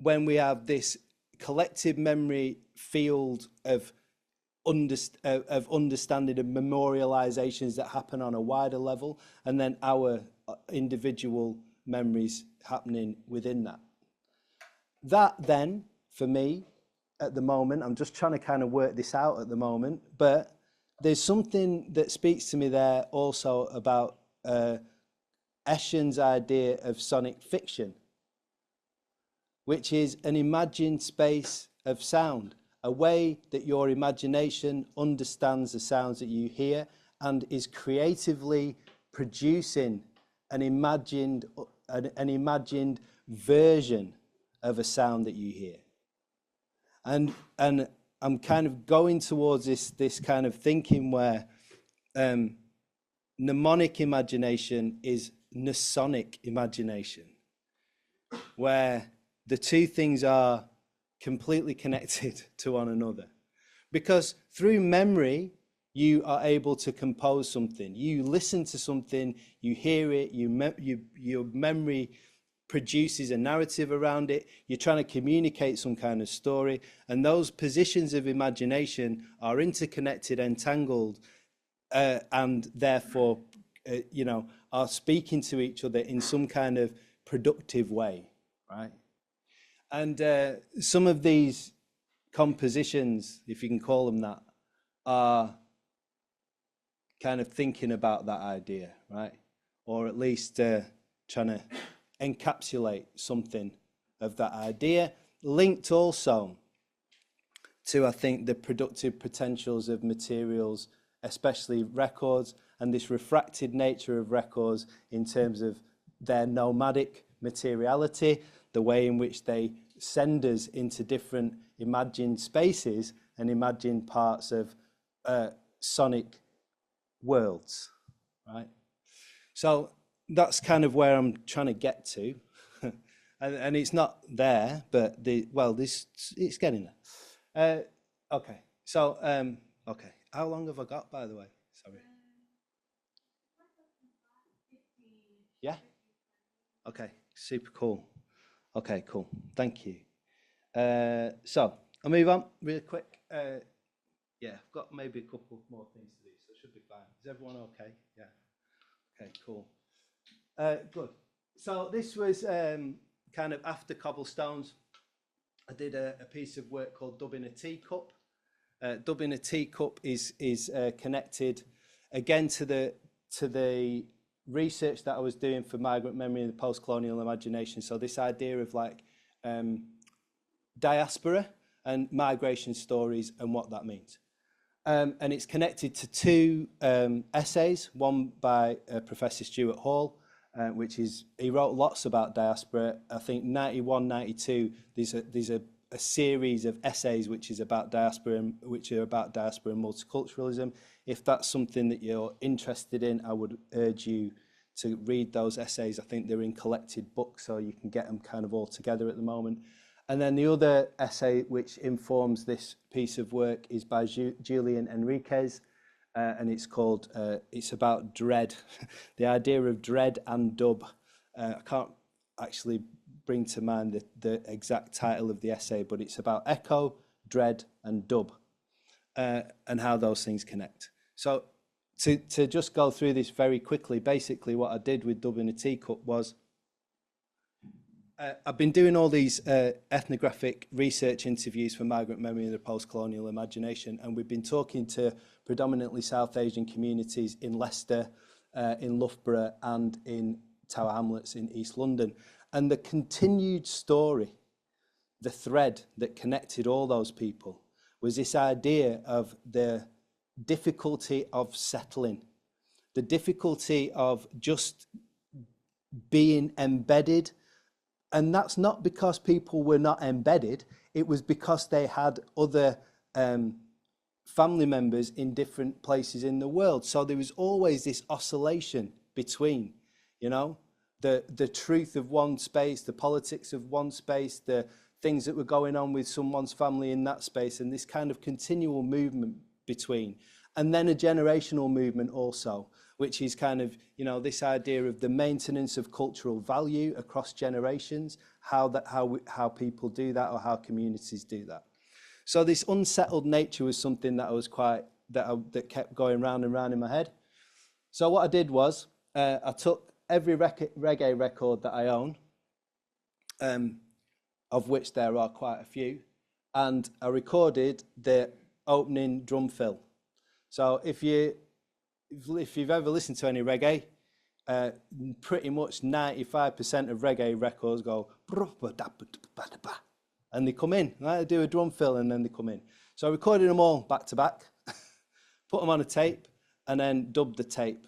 when we have this collective memory field of understanding of memorializations that happen on a wider level, and then our individual memories happening within that? That then, for me, at the moment, I'm just trying to kind of work this out at the moment, but there's something that speaks to me there also about Eshen's idea of sonic fiction, which is an imagined space of sound, a way that your imagination understands the sounds that you hear and is creatively producing an imagined version of a sound that you hear. And I'm kind of going towards this kind of thinking where mnemonic imagination is nosonic imagination, where the two things are completely connected to one another. Because through memory, you are able to compose something. You listen to something, you hear it, your memory produces a narrative around it. You're trying to communicate some kind of story. And those positions of imagination are interconnected, entangled, and therefore, are speaking to each other in some kind of productive way, right? And some of these compositions, if you can call them that, are kind of thinking about that idea, right? Or at least trying to encapsulate something of that idea, linked also to, I think, the productive potentials of materials, especially records, and this refracted nature of records in terms of their nomadic materiality, the way in which they send us into different imagined spaces and imagined parts of sonic worlds, right? So that's kind of where I'm trying to get to. and it's not there, but it's getting there. Okay, so, okay. How long have I got, by the way? Sorry. Yeah? Okay, super cool. Okay, cool. Thank you. So I'll move on really quick. Yeah, I've got maybe a couple more things to do, so it should be fine. Is everyone okay? Yeah. Okay, cool. Good. So this was kind of after Cobblestones. I did a piece of work called Dubbing a Teacup. Dubbing a Teacup is connected again to the research that I was doing for migrant memory and the post-colonial imagination. So this idea of like diaspora and migration stories and what that means. And it's connected to two essays, one by Professor Stuart Hall, which is, he wrote lots about diaspora. I think 91, 92, there's a series of essays which are about diaspora and multiculturalism. If that's something that you're interested in, I would urge you to read those essays. I think they're in collected books, so you can get them kind of all together at the moment. And then the other essay which informs this piece of work is by Julian Enriquez, and it's called, it's about dread, the idea of dread and dub. I can't actually bring to mind the exact title of the essay, but it's about echo, dread, and dub, and how those things connect. So to just go through this very quickly, basically what I did with Dubbing a Teacup was I've been doing all these ethnographic research interviews for Migrant Memory and the Post-Colonial Imagination, and we've been talking to predominantly South Asian communities in Leicester, in Loughborough, and in Tower Hamlets in East London. And the continued story, the thread that connected all those people, was this idea of the difficulty of settling, the difficulty of just being embedded. And that's not because people were not embedded, it was because they had other family members in different places in the world. So there was always this oscillation between, you know, the truth of one space, the politics of one space, the things that were going on with someone's family in that space, and this kind of continual movement between. And then a generational movement also, which is kind of, you know, this idea of the maintenance of cultural value across generations, how people do that, or how communities do that. So this unsettled nature was something that I was that kept going round and round in my head. So what I did was, I took every reggae record that I own, of which there are quite a few, and I recorded the opening drum fill. So if you've ever listened to any reggae, pretty much 95% of reggae records go, and they come in, right? They do a drum fill and then they come in. So I recorded them all back to back, put them on a tape, and then dubbed the tape.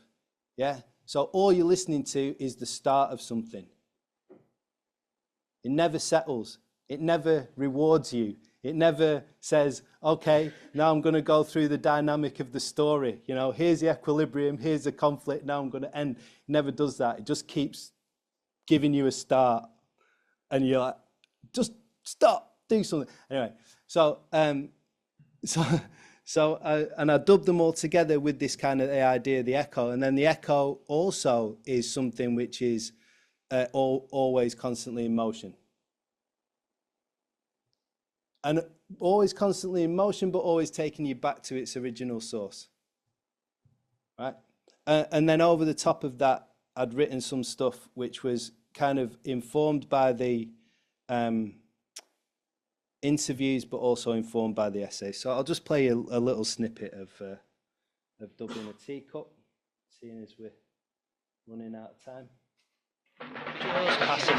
Yeah. So all you're listening to is the start of something. It never settles. It never rewards you. It never says, okay, now I'm going to go through the dynamic of the story. You know, here's the equilibrium, here's the conflict, now I'm going to end. It never does that. It just keeps giving you a start. And you're like, just stop, do something. Anyway, and I dubbed them all together with this kind of the idea, the echo. And then the echo also is something which is always constantly in motion. And always constantly in motion, but always taking you back to its original source, right? And then over the top of that, I'd written some stuff which was kind of informed by the interviews, but also informed by the essays. So I'll just play a little snippet of dubbing a teacup, seeing as we're running out of time. Just passing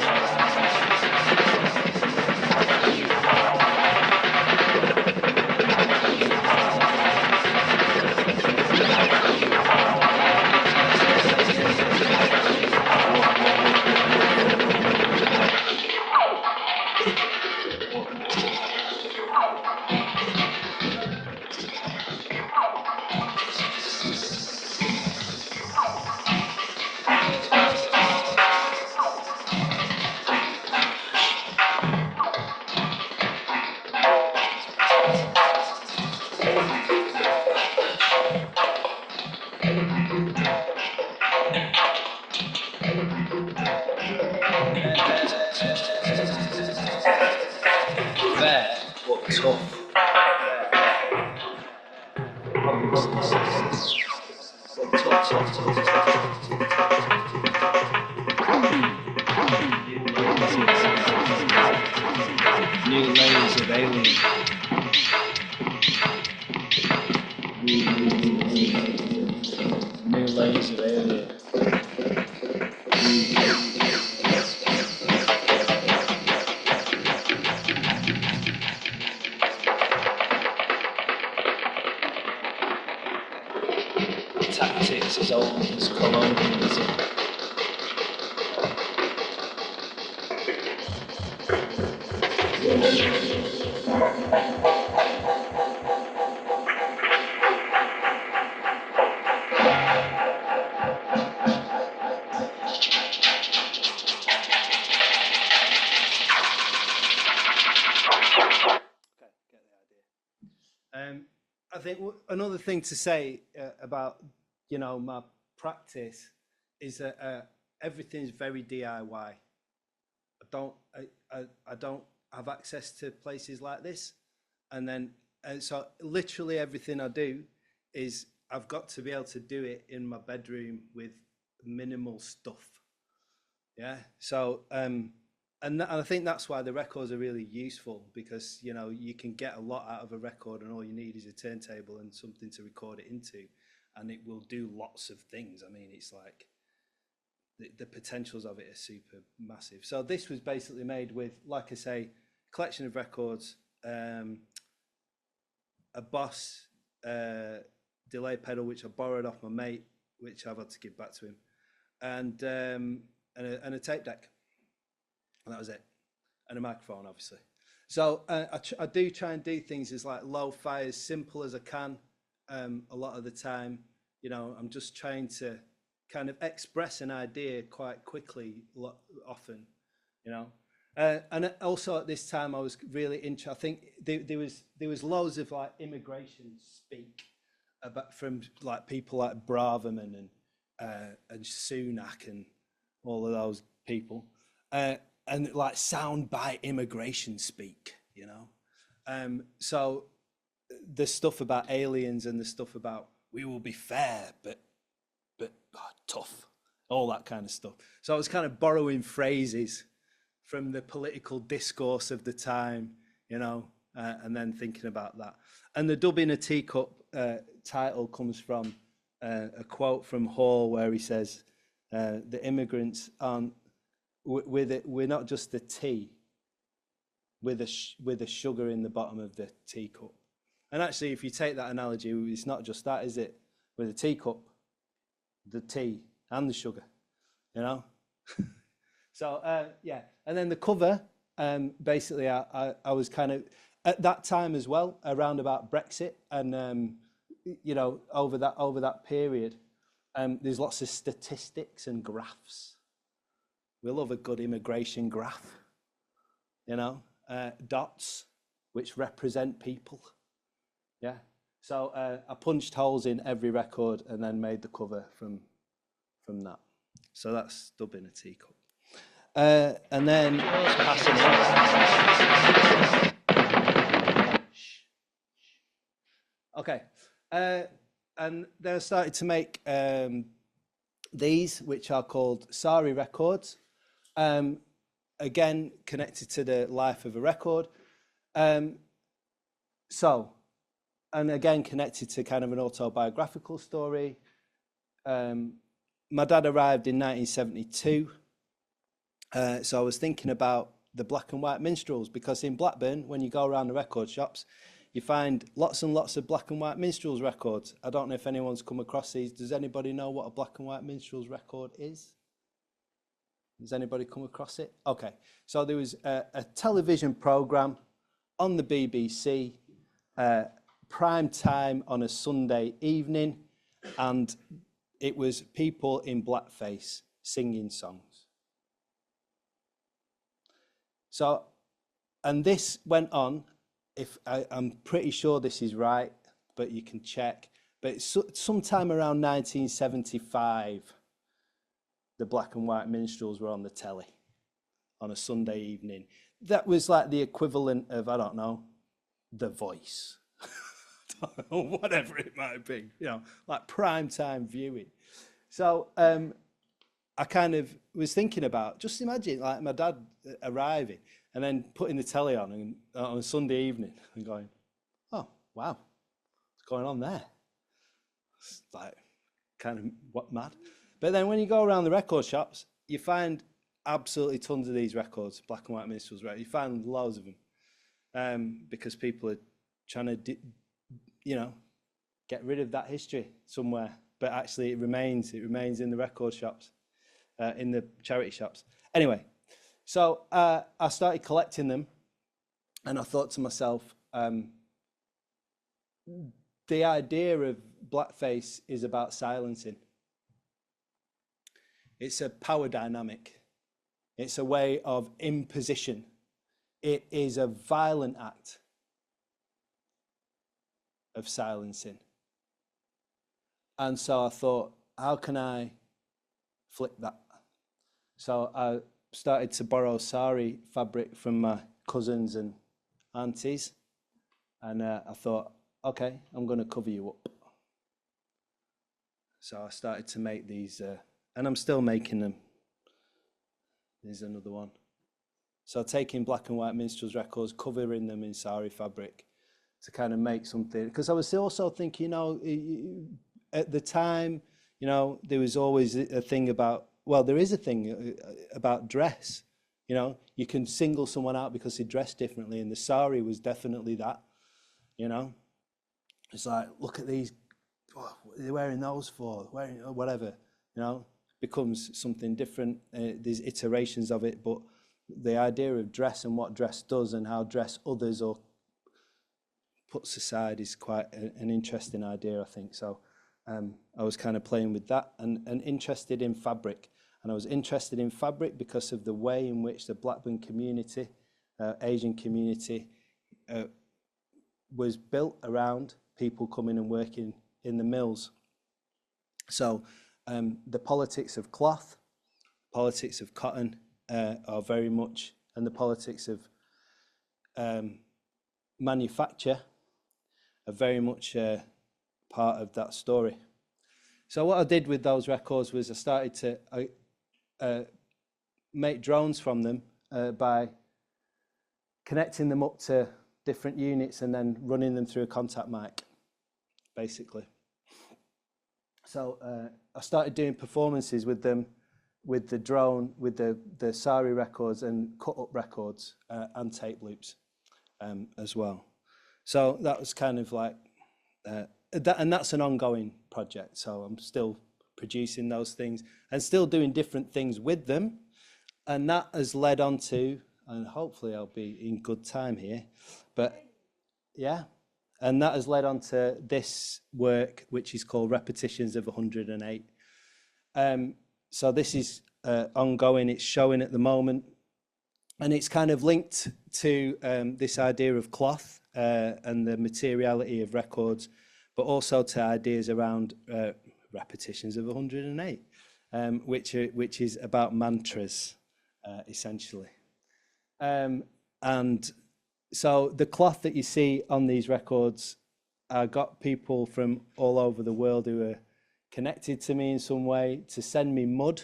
new layers of alien. New layers of alien. Tactics as old as colonialism. I think another thing to say about, you know, my practice is that everything's very DIY. I don't have access to places like this, and so literally everything I do is I've got to be able to do it in my bedroom with minimal stuff. Yeah. So and I think that's why the records are really useful, because you know you can get a lot out of a record, and all you need is a turntable and something to record it into, and it will do lots of things. I mean, it's like the potentials of it are super massive. So this was basically made with, like I say, a collection of records, a Boss delay pedal which I borrowed off my mate, which I've had to give back to him, and a tape deck. And that was it, and a microphone, obviously. So I do try and do things as like lo-fi, as simple as I can. A lot of the time, you know, I'm just trying to kind of express an idea quite quickly, often, you know. And also at this time, I was really interested. I think there was loads of like immigration speak about from like people like Braverman and Sunak and all of those people. And like soundbite immigration speak, you know. So the stuff about aliens and the stuff about we will be fair, but tough, all that kind of stuff. So I was kind of borrowing phrases from the political discourse of the time, you know, and then thinking about that. And the Dub in a Teacup title comes from a quote from Hall where he says, the immigrants aren't, we're not just the tea with a sugar in the bottom of the teacup. And actually, if you take that analogy, it's not just that, is it? With a teacup, the tea and the sugar, you know. So yeah, and then the cover, basically, I was kind of at that time as well, around about Brexit, and you know, over that period, there's lots of statistics and graphs. We love a good immigration graph, you know, dots which represent people. Yeah. So I punched holes in every record and then made the cover from that. So that's Dub in a Teacup. And then passing on. Okay. And then I started to make these, which are called Sari records. Again, connected to the life of a record. And again, connected to kind of an autobiographical story. My dad arrived in 1972. So I was thinking about the black and white minstrels, because in Blackburn, when you go around the record shops, you find lots and lots of black and white minstrels records. I don't know if anyone's come across these. Does anybody know what a black and white minstrels record is? Has anybody come across it? Okay, so there was a television programme on the BBC, prime time on a Sunday evening, and it was people in blackface singing songs. So, and this went on, if I'm pretty sure this is right, but you can check, but it's sometime around 1975, the black and white minstrels were on the telly on a Sunday evening. That was like the equivalent of, I don't know, The Voice, or whatever it might be, you know, like prime time viewing. So I kind of was thinking about, just imagine like my dad arriving and then putting the telly on a Sunday evening and going, oh, wow, what's going on there? It's like kind of what mad. But then when you go around the record shops, you find absolutely tons of these records, black and white minstrels, right? You find loads of them because people are trying to, you know, get rid of that history somewhere. But actually it remains in the record shops, in the charity shops. Anyway, so I started collecting them, and I thought to myself, the idea of blackface is about silencing. It's a power dynamic. It's a way of imposition. It is a violent act of silencing. And so I thought, how can I flip that? So I started to borrow sari fabric from my cousins and aunties. And I thought, okay, I'm going to cover you up. So I started to make these, and I'm still making them. There's another one. So taking black and white minstrels records, covering them in sari fabric to kind of make something. Because I was also thinking, you know, at the time, you know, there was always a thing about, well, there is a thing about dress. You know, you can single someone out because they dress differently, and the sari was definitely that. You know, it's like, look at these, what are they wearing those for? Wearing whatever, you know, becomes something different. There's iterations of it, but the idea of dress and what dress does and how dress others or puts aside is quite an interesting idea, I think. So I was kind of playing with that and interested in fabric. And I was interested in fabric because of the way in which the Blackburn community, Asian community, was built around people coming and working in the mills. So the politics of cloth, politics of cotton are very much, and the politics of manufacture are very much part of that story. So what I did with those records was I started to make drones from them by connecting them up to different units and then running them through a contact mic, basically. So I started doing performances with them, with the drone, with the sari records and cut-up records and tape loops as well. So that was kind of like, and that's an ongoing project. So I'm still producing those things and still doing different things with them. And that has led on to, and hopefully I'll be in good time here, but yeah. And that has led on to this work, which is called Repetitions of 108. So this is ongoing, it's showing at the moment. And it's kind of linked to this idea of cloth and the materiality of records, but also to ideas around repetitions of 108, which is about mantras, essentially. And so the cloth that you see on these records, I got people from all over the world who are connected to me in some way to send me mud.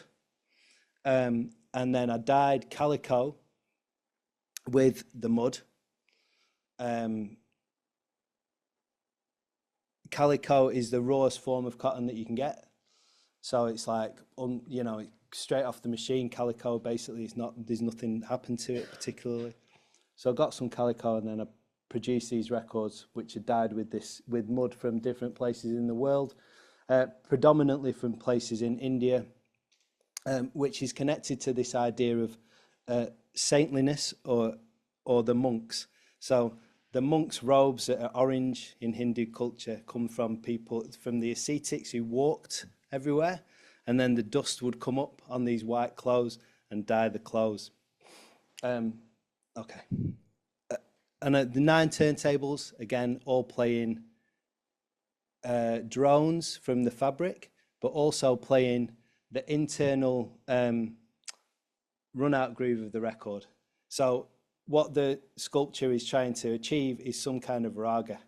And then I dyed calico with the mud. Calico is the rawest form of cotton that you can get. So it's like, you know, straight off the machine, calico basically is not, there's nothing happened to it particularly. So I got some calico and then I produced these records which are dyed with mud from different places in the world, predominantly from places in India, which is connected to this idea of saintliness or the monks. So the monks' robes that are orange in Hindu culture come from people, from the ascetics who walked everywhere, and then the dust would come up on these white clothes and dye the clothes. Okay. And the 9 turntables, again, all playing drones from the fabric, but also playing the internal run-out groove of the record. So what the sculpture is trying to achieve is some kind of raga.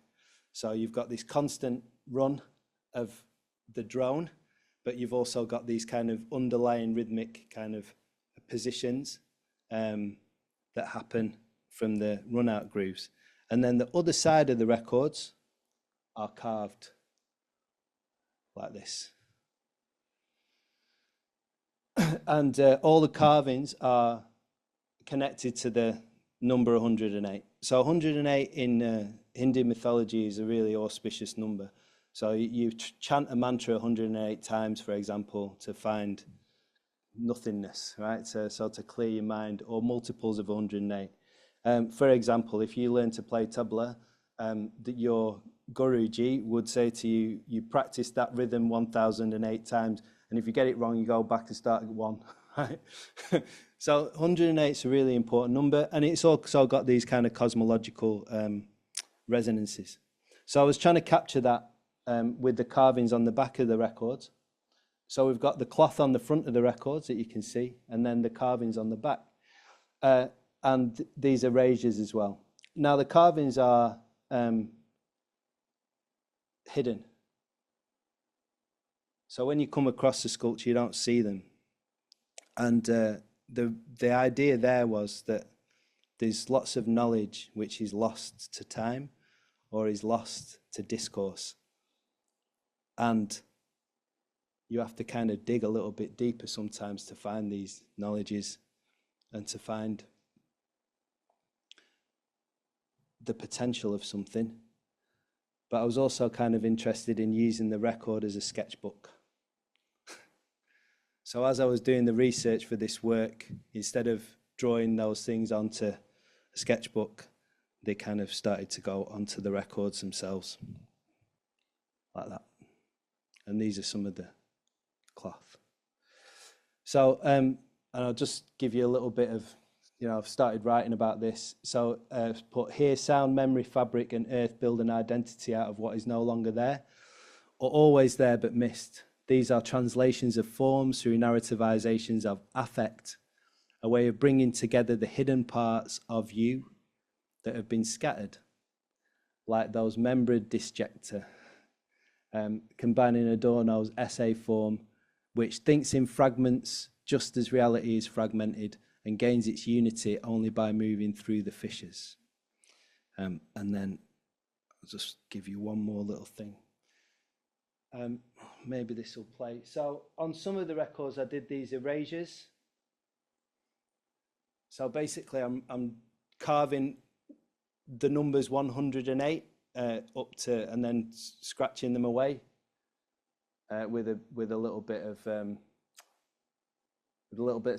So you've got this constant run of the drone, but you've also got these kind of underlying rhythmic kind of positions that happen from the run-out grooves. And then the other side of the records are carved like this. And all the carvings are connected to the number 108. So 108 in Hindu mythology is a really auspicious number. So you chant a mantra 108 times, for example, to find nothingness, right? So to clear your mind, or multiples of 108. For example, if you learn to play tabla, your Guruji would say to you, you practice that rhythm 1008 times, and if you get it wrong, you go back and start at 1, right? So 108 is a really important number, and it's also got these kind of cosmological resonances. So I was trying to capture that with the carvings on the back of the records. So we've got the cloth on the front of the records that you can see, and then the carvings on the back. And these erasures as well. Now the carvings are hidden. So when you come across the sculpture, you don't see them. And the idea there was that there's lots of knowledge which is lost to time or is lost to discourse. And you have to kind of dig a little bit deeper sometimes to find these knowledges and to find the potential of something. But I was also kind of interested in using the record as a sketchbook. So as I was doing the research for this work, instead of drawing those things onto a sketchbook, they kind of started to go onto the records themselves, like that. And these are some of the cloth. So, and I'll just give you a little bit of, I've started writing about this. So put here, sound, memory, fabric and earth build an identity out of what is no longer there, or always there but missed. These are translations of forms through narrativizations of affect, a way of bringing together the hidden parts of you that have been scattered, like those membrane disjecta, combining Adorno's essay form, which thinks in fragments just as reality is fragmented and gains its unity only by moving through the fissures. And then I'll just give you one more little thing. Maybe this will play. So on some of the records, I did these erasures. So basically, I'm carving the numbers 108 up to, and then scratching them away with a little bit of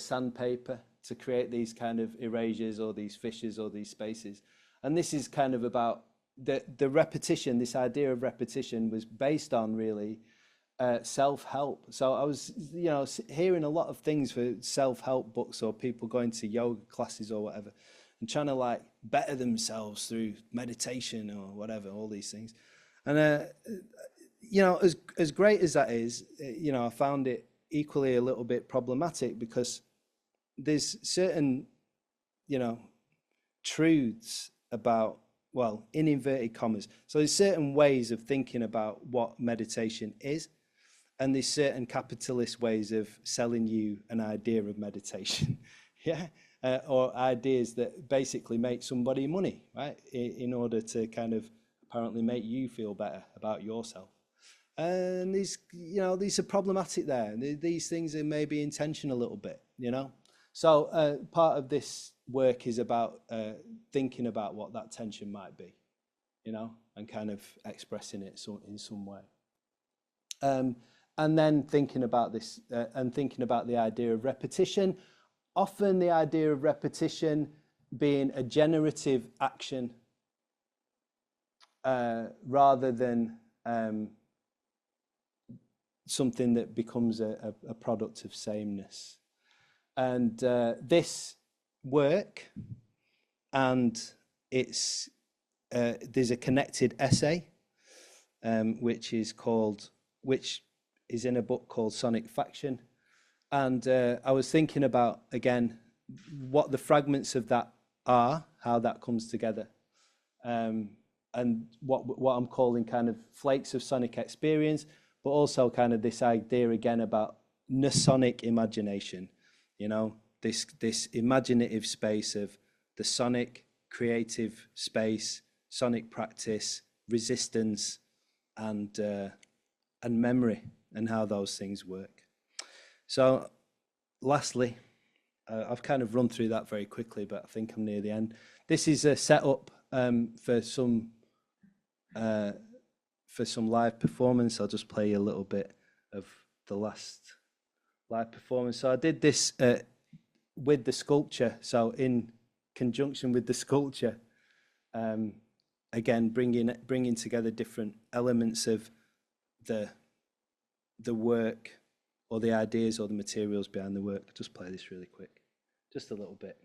sandpaper to create these kind of erasures or these fissures or these spaces. And this is kind of about the repetition. This idea of repetition was based on really self-help. So I was, hearing a lot of things for self-help books or people going to yoga classes or whatever and trying to like better themselves through meditation or whatever, all these things. And, as great as that is, I found it equally a little bit problematic because there's certain, truths about, well, in inverted commas. So there's certain ways of thinking about what meditation is, and there's certain capitalist ways of selling you an idea of meditation, or ideas that basically make somebody money, right, in order to kind of apparently make you feel better about yourself. And these are problematic there. These things are maybe in tension a little bit, So part of this work is about thinking about what that tension might be, and kind of expressing it in some way. And then thinking about this and thinking about the idea of repetition, often the idea of repetition being a generative action rather than something that becomes a product of sameness. And this work, and it's there's a connected essay, which is in a book called Sonic Faction. And I was thinking about, again, what the fragments of that are, how that comes together, and what I'm calling kind of flakes of sonic experience, but also kind of this idea again about nosonic imagination, this imaginative space of the sonic creative space, sonic practice, resistance, and memory, and how those things work. So lastly, I've kind of run through that very quickly, but I think I'm near the end. This is a setup for some live performance. I'll just play you a little bit of the last live performance. So I did this with the sculpture. So in conjunction with the sculpture, again, bringing together different elements of the work, or the ideas or the materials behind the work. I'll just play this really quick, just a little bit.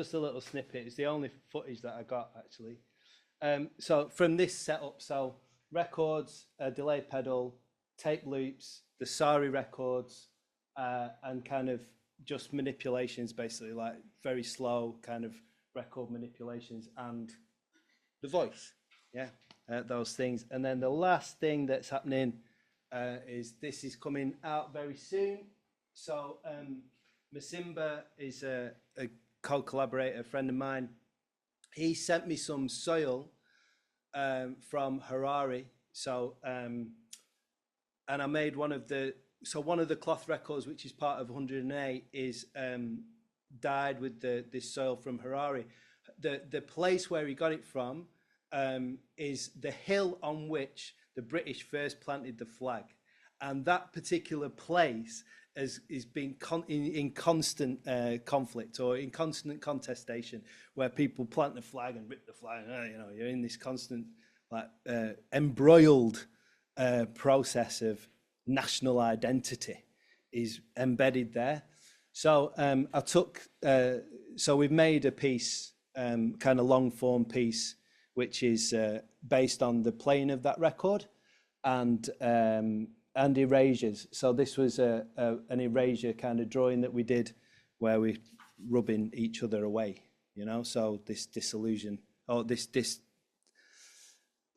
just a little snippet. It's the only footage that I got, actually. So from this setup, so records, delay pedal, tape loops, the Sari records, and kind of just manipulations, basically, like very slow kind of record manipulations, and the voice, yeah, those things. And then the last thing that's happening is this is coming out very soon. So Masimba is a co-collaborator, a friend of mine. He sent me some soil from Harare. So and I made one of the cloth records, which is part of 108, is dyed with this soil from Harare. The place where he got it from is the hill on which the British first planted the flag, and that particular place is being in constant conflict, or in constant contestation, where people plant the flag and rip the flag. You know, you're in this constant like embroiled process of national identity is embedded there. So I took so we've made a piece, kind of long form piece, which is based on the playing of that record, and erasures. So this was an erasure kind of drawing that we did, where we rubbing each other away, you know. So this disillusion, or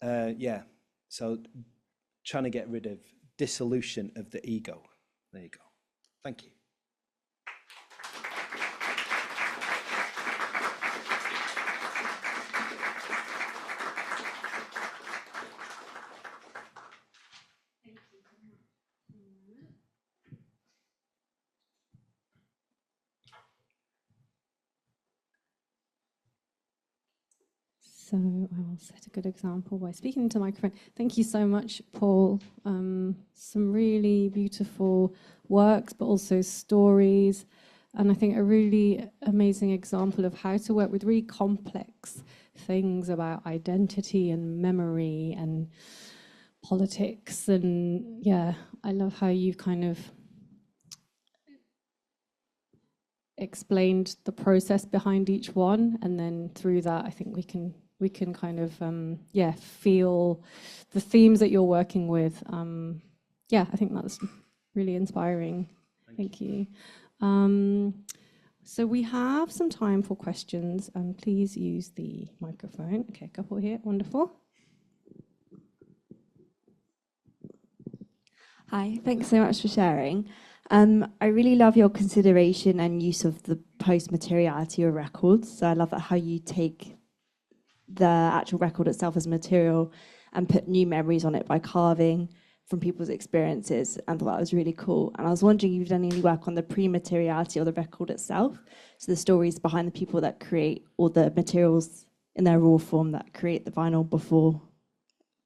yeah. So trying to get rid of dissolution of the ego. There you go. Thank you. So I will set a good example by speaking into the microphone. Thank you so much, Paul. Some really beautiful works, but also stories. And I think a really amazing example of how to work with really complex things about identity and memory and politics. And yeah, I love how you've kind of explained the process behind each one. And then through that, I think we can kind of, feel the themes that you're working with. Yeah, I think that's really inspiring. Thank you. So we have some time for questions, and please use the microphone. Okay, a couple here, wonderful. Hi, thanks so much for sharing. I really love your consideration and use of the post-materiality of records. So I love that how you take the actual record itself as material and put new memories on it by carving from people's experiences, and thought that was really cool. And I was wondering if you've done any work on the pre-materiality of the record itself, so the stories behind the people that create all the materials in their raw form that create the vinyl before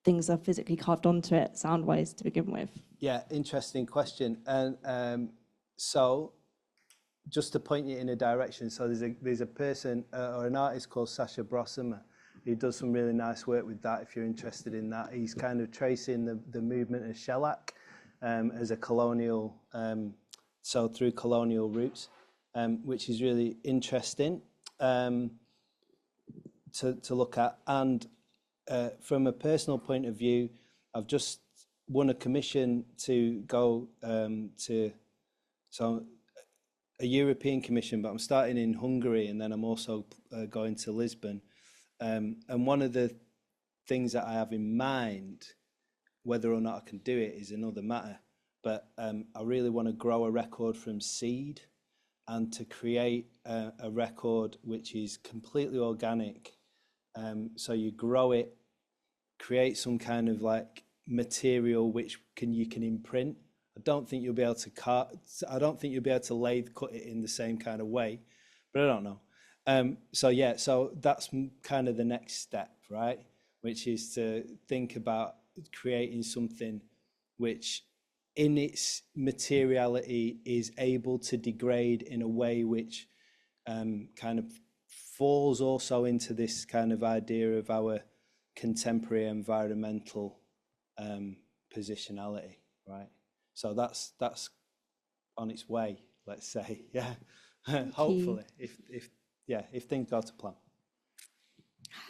things are physically carved onto it, sound-wise, to begin with. Yeah, interesting question. And so just to point you in a direction, so there's a person or an artist called Sasha Brossamer. He does some really nice work with that, if you're interested in that. He's kind of tracing the movement of shellac as a colonial, so through colonial roots, which is really interesting to look at. And from a personal point of view, I've just won a commission to go so a European commission, but I'm starting in Hungary, and then I'm also going to Lisbon. And one of the things that I have in mind, whether or not I can do it is another matter, but I really want to grow a record from seed, and to create a record which is completely organic. So you grow it, create some kind of like material which you can imprint. I don't think you'll be able to lathe cut it in the same kind of way, but I don't know. So that's kind of the next step, right? Which is to think about creating something which in its materiality is able to degrade in a way which kind of falls also into this kind of idea of our contemporary environmental positionality, right? So that's on its way, let's say, yeah. Hopefully, if yeah, if things go to plan.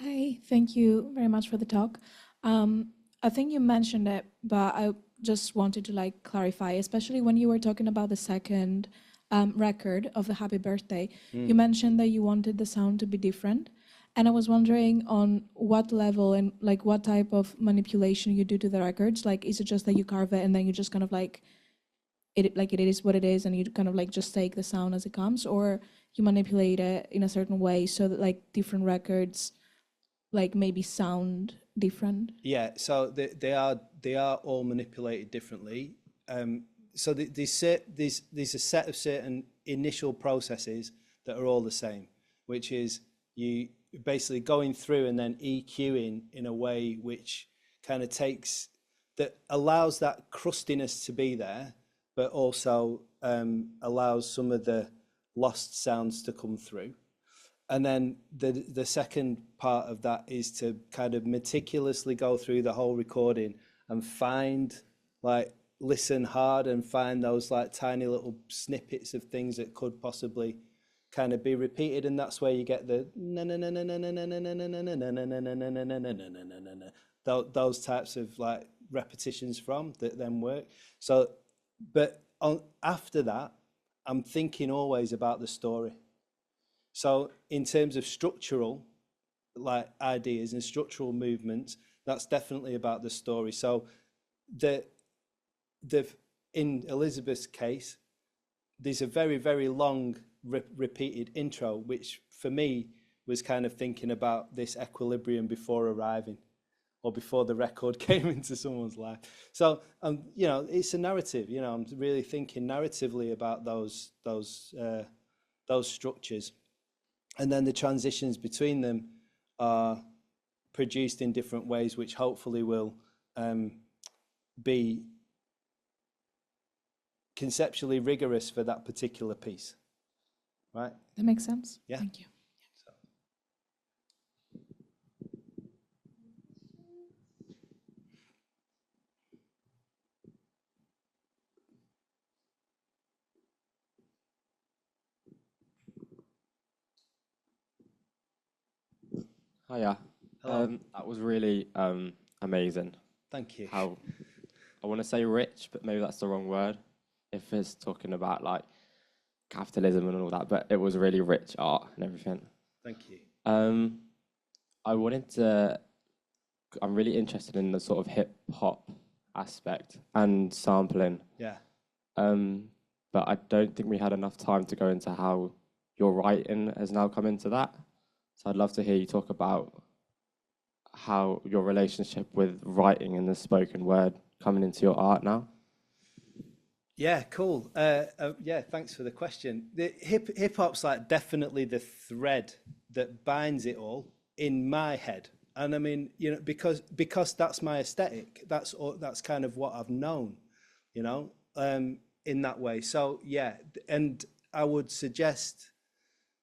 Hi, thank you very much for the talk. I think you mentioned it, but I just wanted to like clarify, especially when you were talking about the second record of the Happy Birthday. You mentioned that you wanted the sound to be different. And I was wondering on what level and like what type of manipulation you do to the records. Like, is it just that you carve it and then you just kind of like it is what it is and you kind of like just take the sound as it comes, or you manipulate it in a certain way so that like different records like maybe sound different? Yeah, so they are all manipulated differently. So there's a set of certain initial processes that are all the same, which is you basically going through and then EQing in a way which kind of that allows that crustiness to be there, but also allows some of the lost sounds to come through. And then the second part of that is to kind of meticulously go through the whole recording and listen hard and find those like tiny little snippets of things that could possibly kind of be repeated, and that's where you get the those types of like repetitions from that then work. So, but after that, I'm thinking always about the story. So in terms of structural like ideas and structural movements, that's definitely about the story. So in Elizabeth's case, there's a very, very long repeated intro, which for me was kind of thinking about this equilibrium before arriving or before the record came into someone's life. So, you know, it's a narrative, you know, I'm really thinking narratively about those structures. And then the transitions between them are produced in different ways, which hopefully will be conceptually rigorous for that particular piece, right? That makes sense. Yeah. Thank you. Hiya. Hello. That was really amazing. Thank you. How I want to say rich, but maybe that's the wrong word if it's talking about like capitalism and all that, but it was really rich art and everything. Thank you. I'm really interested in the sort of hip hop aspect and sampling. Yeah. But I don't think we had enough time to go into how your writing has now come into that. So I'd love to hear you talk about how your relationship with writing and the spoken word coming into your art now. Yeah, cool. Yeah, thanks for the question. The hip hop's like definitely the thread that binds it all in my head. And I mean, you know, because that's my aesthetic. That's kind of what I've known, you know, in that way. So yeah, and I would suggest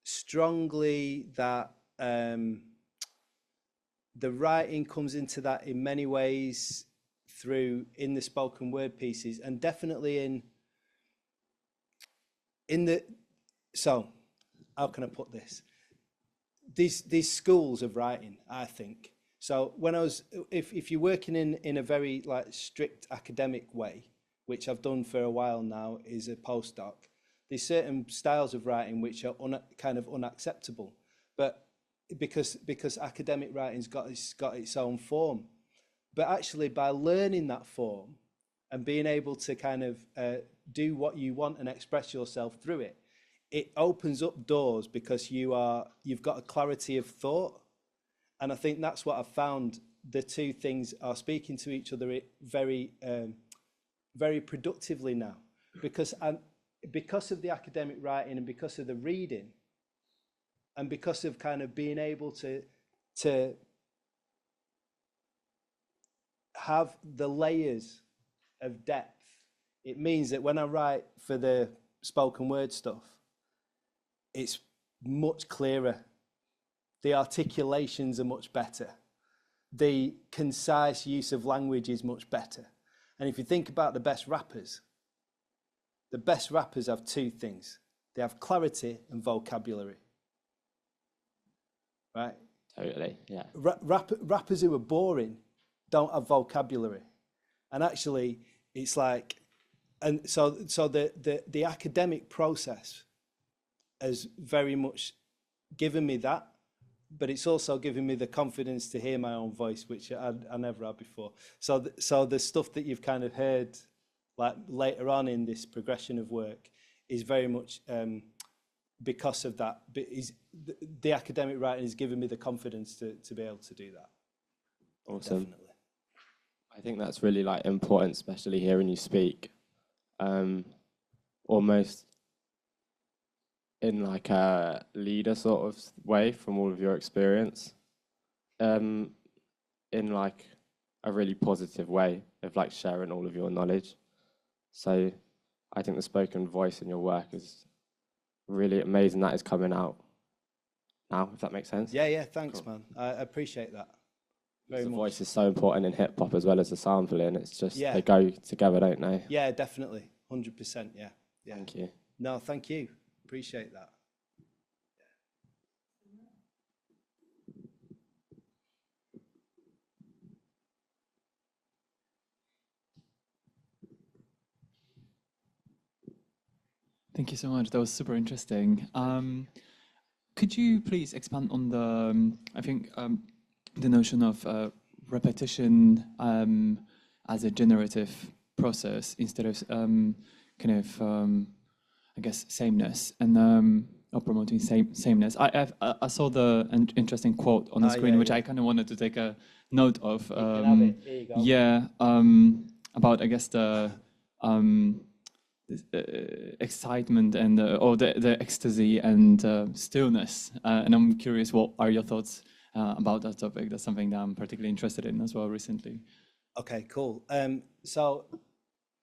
strongly that the writing comes into that in many ways in the spoken word pieces, and definitely so how can I put this? These schools of writing, I think. So when if you're working in a very like strict academic way, which I've done for a while now, is a postdoc, there's certain styles of writing which are kind of unacceptable, but because academic writing's got its own form. But actually, by learning that form and being able to kind of do what you want and express yourself through it, it opens up doors because you've got a clarity of thought. And I think that's what I've found. The two things are speaking to each other very, very productively now, because of the academic writing and because of the reading and because of kind of being able to have the layers of depth, it means that when I write for the spoken word stuff, it's much clearer. The articulations are much better. The concise use of language is much better. And if you think about the best rappers have two things. They have clarity and vocabulary. right? Totally, yeah. Rappers who are boring don't have vocabulary, and actually, it's like, and so the academic process has very much given me that, but it's also given me the confidence to hear my own voice, which I never had before. So the stuff that you've kind of heard, like later on in this progression of work, is very much because of that. But the academic writing has given me the confidence to be able to do that. Awesome. Definitely. I think that's really like important, especially hearing you speak, almost in like a leader sort of way from all of your experience, in like a really positive way of like sharing all of your knowledge. So I think the spoken voice in your work is really amazing that is coming out now, if that makes sense. Yeah, thanks, cool. Man. I appreciate that. Very the much. Voice is so important in hip hop as well as the sampling. It's just, they go together, don't they? Yeah, definitely. 100%, yeah. Thank you. No, thank you. Appreciate that. Thank you so much. That was super interesting. Could you please expand on the, I think, the notion of repetition as a generative process instead of I guess, sameness and or promoting sameness. I saw the interesting quote on the screen, which I kind of wanted to take a note of. You can have it. Here you go. Yeah, about I guess the excitement and or the ecstasy and stillness. And I'm curious, what are your thoughts about that topic? That's something that I'm particularly interested in as well recently. Okay, cool. So,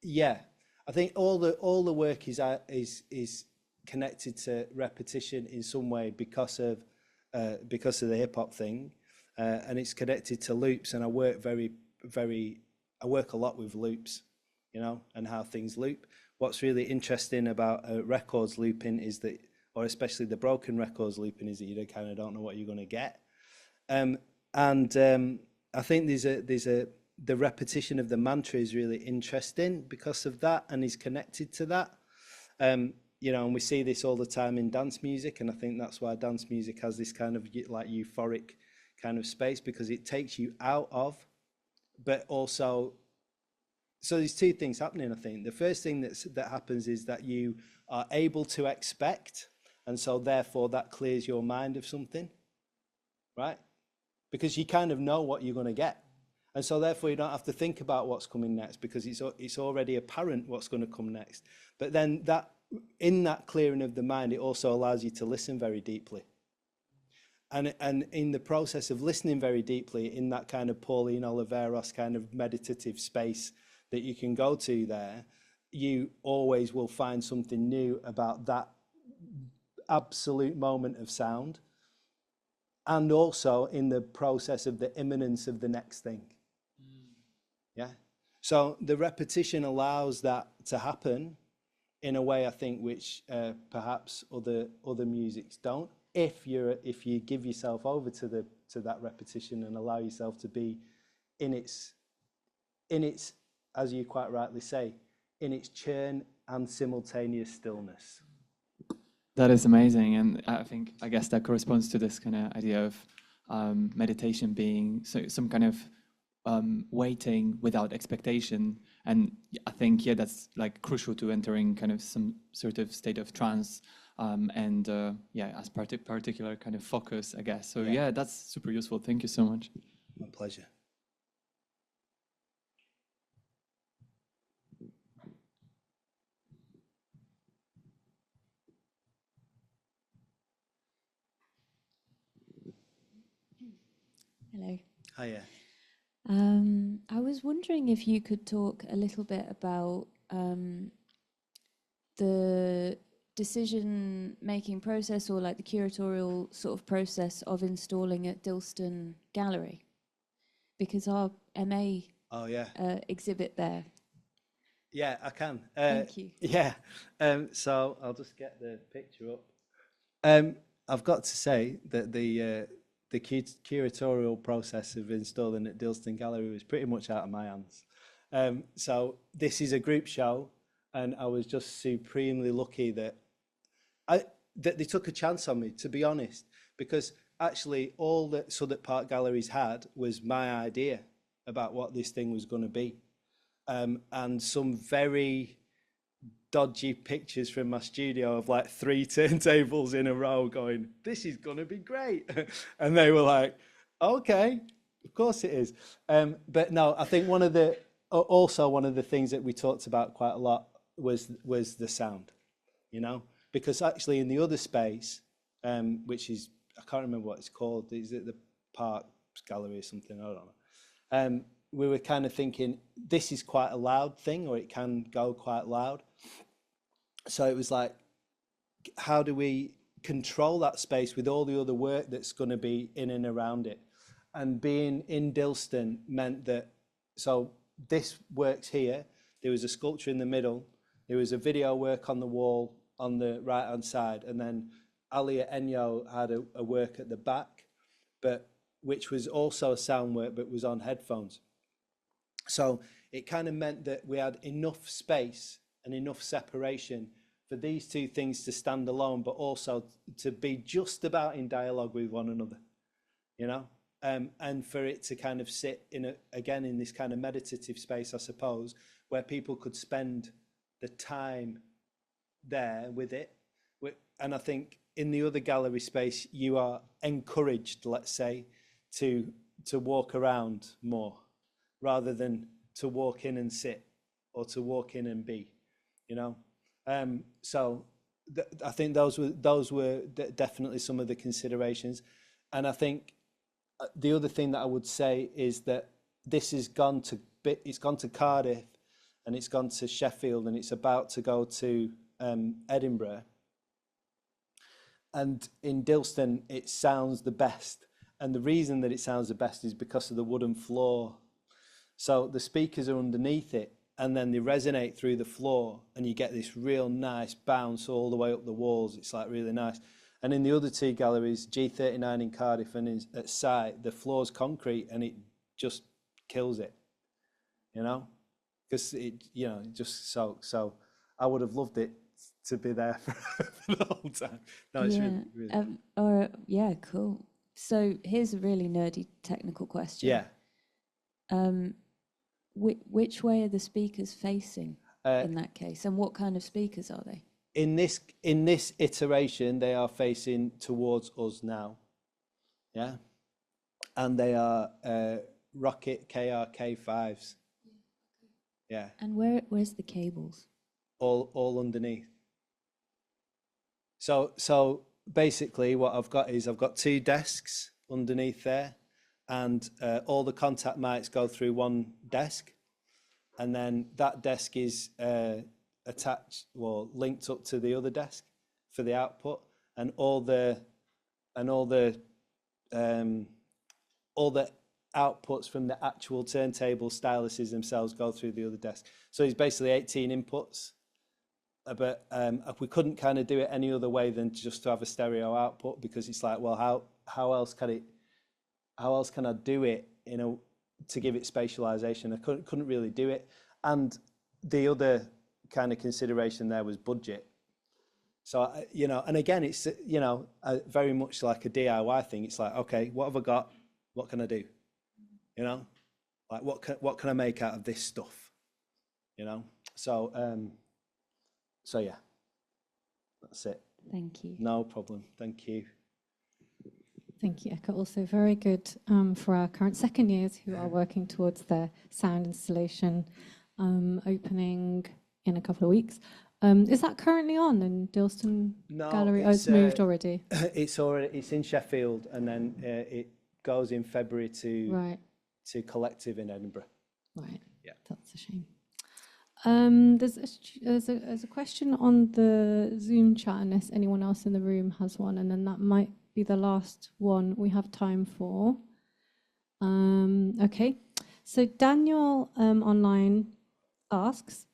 yeah, I think all the work is connected to repetition in some way because of the hip hop thing, and it's connected to loops. And I work I work a lot with loops, you know, and how things loop. What's really interesting about records looping is that, or especially the broken records looping, is that you kind of don't know what you're going to get. I think the repetition of the mantra is really interesting because of that, and is connected to that. You know, and we see this all the time in dance music, and I think that's why dance music has this kind of like euphoric kind of space, because it takes you out of, but also, so there's two things happening, I think. The first thing that happens is that you are able to expect, and so therefore that clears your mind of something, right? Because you kind of know what you're going to get. And so therefore you don't have to think about what's coming next, because it's already apparent what's going to come next. But then in that clearing of the mind, it also allows you to listen very deeply. And in the process of listening very deeply, in that kind of Pauline Oliveros kind of meditative space that you can go to there, you always will find something new about that absolute moment of sound. And also in the process of the imminence of the next thing. Yeah. So the repetition allows that to happen in a way, I think, which perhaps other musics don't. If you give yourself over to that repetition and allow yourself to be in its, as you quite rightly say, in its churn and simultaneous stillness. That is amazing, and I guess that corresponds to this kind of idea of meditation being some kind of waiting without expectation. And I think that's like crucial to entering kind of some sort of state of trance, and as particular kind of focus, I guess. So yeah, that's super useful. Thank you so much. My pleasure. Hello. Hiya. I was wondering if you could talk a little bit about the decision-making process, or like the curatorial sort of process of installing at Dilston Gallery, because our MA exhibit there. Yeah, I can. Thank you. Yeah. So I'll just get the picture up. I've got to say that the curatorial process of installing at Dilston Gallery was pretty much out of my hands. So this is a group show, and I was just supremely lucky that they took a chance on me, to be honest, because actually all that Southwark Park Galleries had was my idea about what this thing was going to be, and some very dodgy pictures from my studio of like 3 turntables in a row going, this is going to be great. And they were like, okay, of course it is. But no, I think one of the things that we talked about quite a lot was the sound, you know, because actually in the other space, which is, I can't remember what it's called, is it the Park Gallery or something, I don't know. We were kind of thinking, this is quite a loud thing, or it can go quite loud. So it was like, how do we control that space with all the other work that's going to be in and around it? And being in Dilston meant that, so this works here, there was a sculpture in the middle, there was a video work on the wall on the right hand side, and then Ali at Enyo had a work at the back, but which was also a sound work, but was on headphones. So it kind of meant that we had enough space and enough separation for these two things to stand alone, but also to be just about in dialogue with one another, you know, and for it to kind of sit in in this kind of meditative space, I suppose, where people could spend the time there with it. And I think in the other gallery space, you are encouraged, let's say, to walk around more, rather than to walk in and sit, or to walk in and be, you know. So I think those were definitely some of the considerations. And I think the other thing that I would say is that this has gone to Cardiff, and it's gone to Sheffield, and it's about to go to Edinburgh. And in Dilston, it sounds the best. And the reason that it sounds the best is because of the wooden floor. So the speakers are underneath it, and then they resonate through the floor, and you get this real nice bounce all the way up the walls. It's like really nice. And in the other two galleries, G39 in Cardiff and at Sight, the floor's concrete, and it just kills it, you know, because it, you know, just so I would have loved it to be there for the whole time. No, it's really yeah, cool. So here's a really nerdy technical question. Yeah. Which way are the speakers facing in that case, and what kind of speakers are they? In this iteration, they are facing towards us now. Yeah, and they are Rocket KRK5s. Yeah. And where's the cables? All underneath. So basically, what I've got is 2 desks underneath there, and all the contact mics go through one desk, and then that desk is attached or linked up to the other desk for the output, and all the outputs from the actual turntable styluses themselves go through the other desk. So it's basically 18 inputs, but we couldn't kind of do it any other way than just to have a stereo output, because it's like, well, how else can I do it to give it spatialization? I couldn't really do it. And the other kind of consideration there was budget. So, you know, and again, it's, you know, very much like a DIY thing. It's like, okay, what have I got? What can I do? You know, like what can I make out of this stuff? You know, so yeah, that's it. Thank you. No problem. Thank you. Thank you, Eka. Also very good for our current second years who are working towards their sound installation opening in a couple of weeks. Is that currently on in Dilston Gallery? Oh, it's moved already. It's in Sheffield, and then it goes in February to Collective in Edinburgh. Right. Yeah. That's a shame. There's a question on the Zoom chat, unless anyone else in the room has one, and then that might be the last one we have time for. Okay, so Daniel online asks,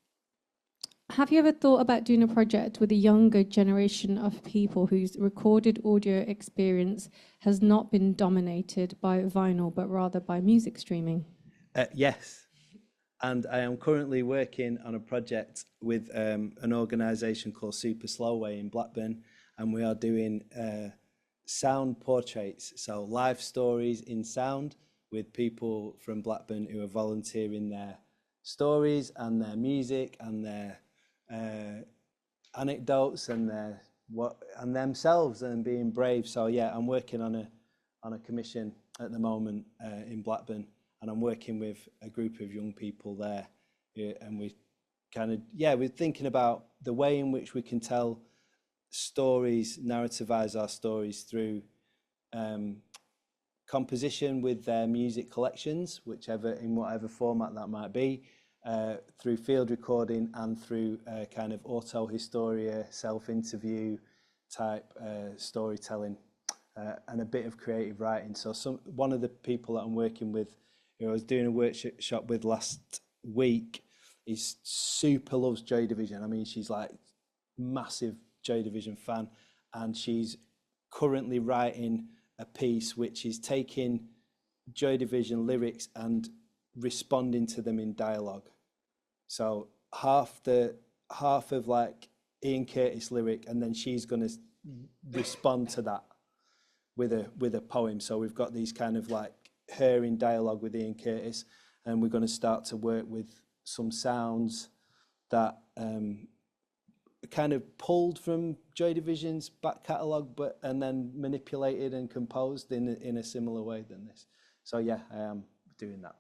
have you ever thought about doing a project with a younger generation of people whose recorded audio experience has not been dominated by vinyl, but rather by music streaming? Yes. And I am currently working on a project with an organisation called Super Slowway in Blackburn, and we are doing sound portraits, so live stories in sound with people from Blackburn who are volunteering their stories and their music and their anecdotes and themselves and being brave. So yeah, I'm working on a commission at the moment in Blackburn, and I'm working with a group of young people there, and we're thinking about the way in which we can tell stories, narrativize our stories through composition with their music collections, in whatever format that might be, through field recording and through kind of auto-historia, self-interview type storytelling, and a bit of creative writing. So one of the people that I'm working with, who I was doing a workshop with last week, is super loves Joy Division. I mean, she's like massive Joy Division fan, and she's currently writing a piece which is taking Joy Division lyrics and responding to them in dialogue. So half of like Ian Curtis lyric, and then she's going to respond to that with a poem. So we've got these kind of like her in dialogue with Ian Curtis, and we're going to start to work with some sounds that kind of pulled from Joy Division's back catalogue, and then manipulated and composed in a similar way than this. So yeah, I am doing that.